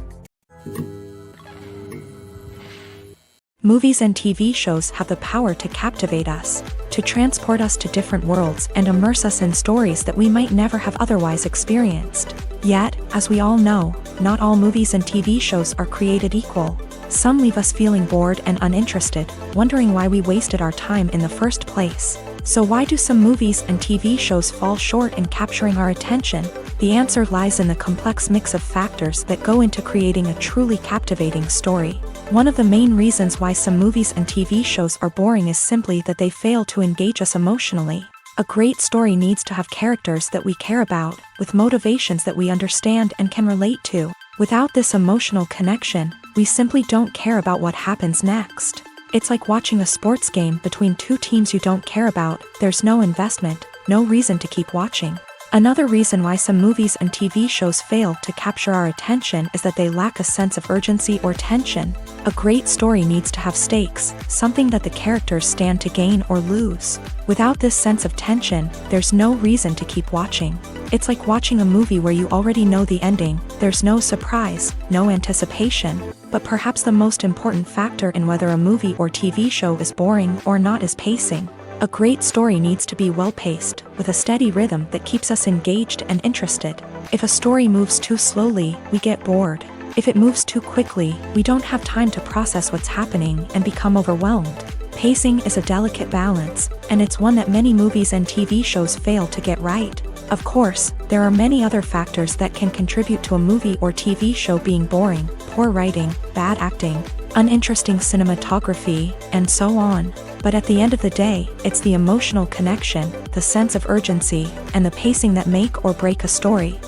Movies and TV shows have the power to captivate us, to transport us to different worlds and immerse us in stories that we might never have otherwise experienced. Yet, as we all know, not all movies and TV shows are created equal. Some leave us feeling bored and uninterested, wondering why we wasted our time in the first place. So why do some movies and TV shows fall short in capturing our attention? The answer lies in the complex mix of factors that go into creating a truly captivating story. One of the main reasons why some movies and TV shows are boring is simply that they fail to engage us emotionally. A great story needs to have characters that we care about, with motivations that we understand and can relate to. Without this emotional connection, we simply don't care about what happens next. It's like watching a sports game between two teams you don't care about. There's no investment, no reason to keep watching. Another reason why some movies and TV shows fail to capture our attention is that they lack a sense of urgency or tension. A great story needs to have stakes, something that the characters stand to gain or lose. Without this sense of tension, there's no reason to keep watching. It's like watching a movie where you already know the ending. There's no surprise, no anticipation. But perhaps the most important factor in whether a movie or TV show is boring or not is pacing. A great story needs to be well-paced, with a steady rhythm that keeps us engaged and interested. If a story moves too slowly, we get bored. If it moves too quickly, we don't have time to process what's happening and become overwhelmed. Pacing is a delicate balance, and it's one that many movies and TV shows fail to get right. Of course, there are many other factors that can contribute to a movie or TV show being boring: poor writing, bad acting, uninteresting cinematography, and so on. But at the end of the day, it's the emotional connection, the sense of urgency, and the pacing that make or break a story.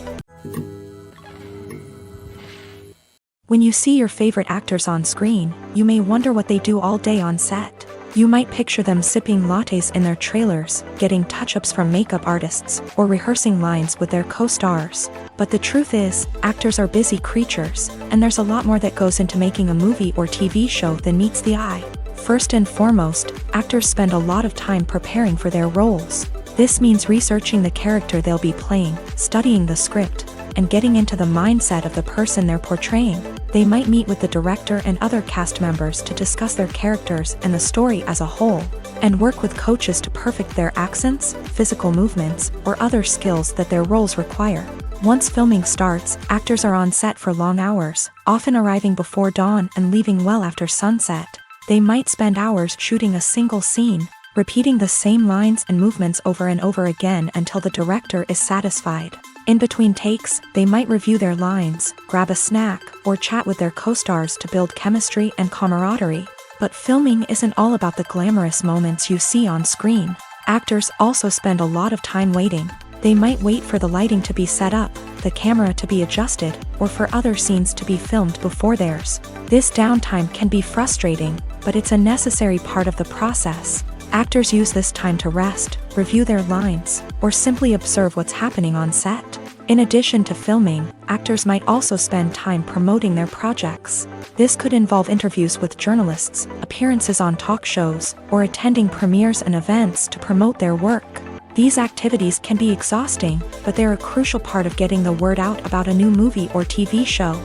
When you see your favorite actors on screen, you may wonder what they do all day on set. You might picture them sipping lattes in their trailers, getting touch-ups from makeup artists, or rehearsing lines with their co-stars. But the truth is, actors are busy creatures, and there's a lot more that goes into making a movie or TV show than meets the eye. First and foremost, actors spend a lot of time preparing for their roles. This means researching the character they'll be playing, studying the script, and getting into the mindset of the person they're portraying. They might meet with the director and other cast members to discuss their characters and the story as a whole, and work with coaches to perfect their accents, physical movements, or other skills that their roles require. Once filming starts, actors are on set for long hours, often arriving before dawn and leaving well after sunset. They might spend hours shooting a single scene, repeating the same lines and movements over and over again until the director is satisfied. In between takes, they might review their lines, grab a snack, or chat with their co-stars to build chemistry and camaraderie. But filming isn't all about the glamorous moments you see on screen. Actors also spend a lot of time waiting. They might wait for the lighting to be set up, the camera to be adjusted, or for other scenes to be filmed before theirs. This downtime can be frustrating, but it's a necessary part of the process. Actors use this time to rest, review their lines, or simply observe what's happening on set. In addition to filming, actors might also spend time promoting their projects. This could involve interviews with journalists, appearances on talk shows, or attending premieres and events to promote their work. These activities can be exhausting, but they're a crucial part of getting the word out about a new movie or TV show.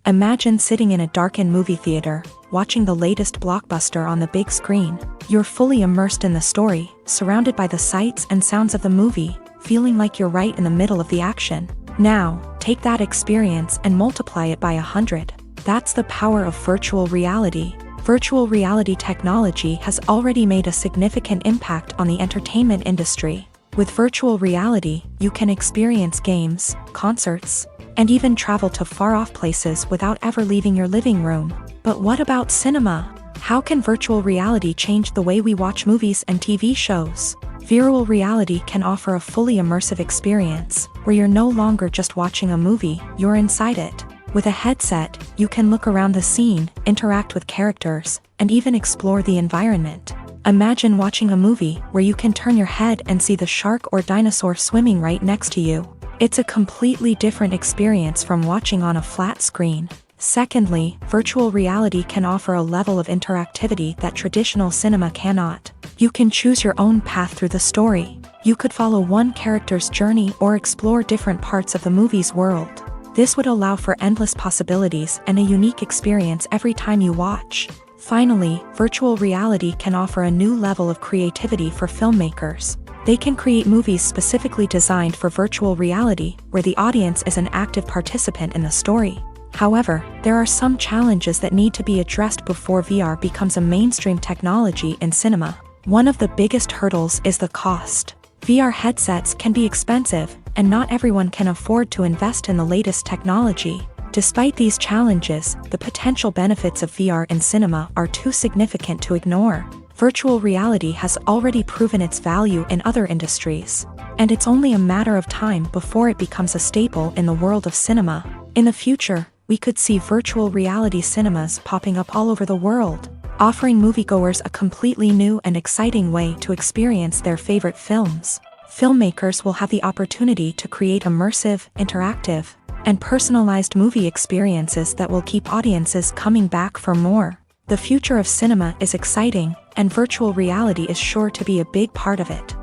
Imagine sitting in a darkened movie theater, watching the latest blockbuster on the big screen. You're fully immersed in the story, surrounded by the sights and sounds of the movie, feeling like you're right in the middle of the action. Now, take that experience and multiply it by 100. That's the power of virtual reality. Virtual reality technology has already made a significant impact on the entertainment industry. With virtual reality, you can experience games, concerts, and even travel to far-off places without ever leaving your living room. But what about cinema? How can virtual reality change the way we watch movies and TV shows? Virtual reality can offer a fully immersive experience, where you're no longer just watching a movie, you're inside it. With a headset, you can look around the scene, interact with characters, and even explore the environment. Imagine watching a movie where you can turn your head and see the shark or dinosaur swimming right next to you. It's a completely different experience from watching on a flat screen. Secondly, virtual reality can offer a level of interactivity that traditional cinema cannot. You can choose your own path through the story. You could follow one character's journey or explore different parts of the movie's world. This would allow for endless possibilities and a unique experience every time you watch. Finally, virtual reality can offer a new level of creativity for filmmakers. They can create movies specifically designed for virtual reality, where the audience is an active participant in the story. However, there are some challenges that need to be addressed before VR becomes a mainstream technology in cinema. One of the biggest hurdles is the cost. VR headsets can be expensive, and not everyone can afford to invest in the latest technology. Despite these challenges, the potential benefits of VR in cinema are too significant to ignore. Virtual reality has already proven its value in other industries, and it's only a matter of time before it becomes a staple in the world of cinema. In the future, we could see virtual reality cinemas popping up all over the world, offering moviegoers a completely new and exciting way to experience their favorite films. Filmmakers will have the opportunity to create immersive, interactive, and personalized movie experiences that will keep audiences coming back for more. The future of cinema is exciting, and virtual reality is sure to be a big part of it.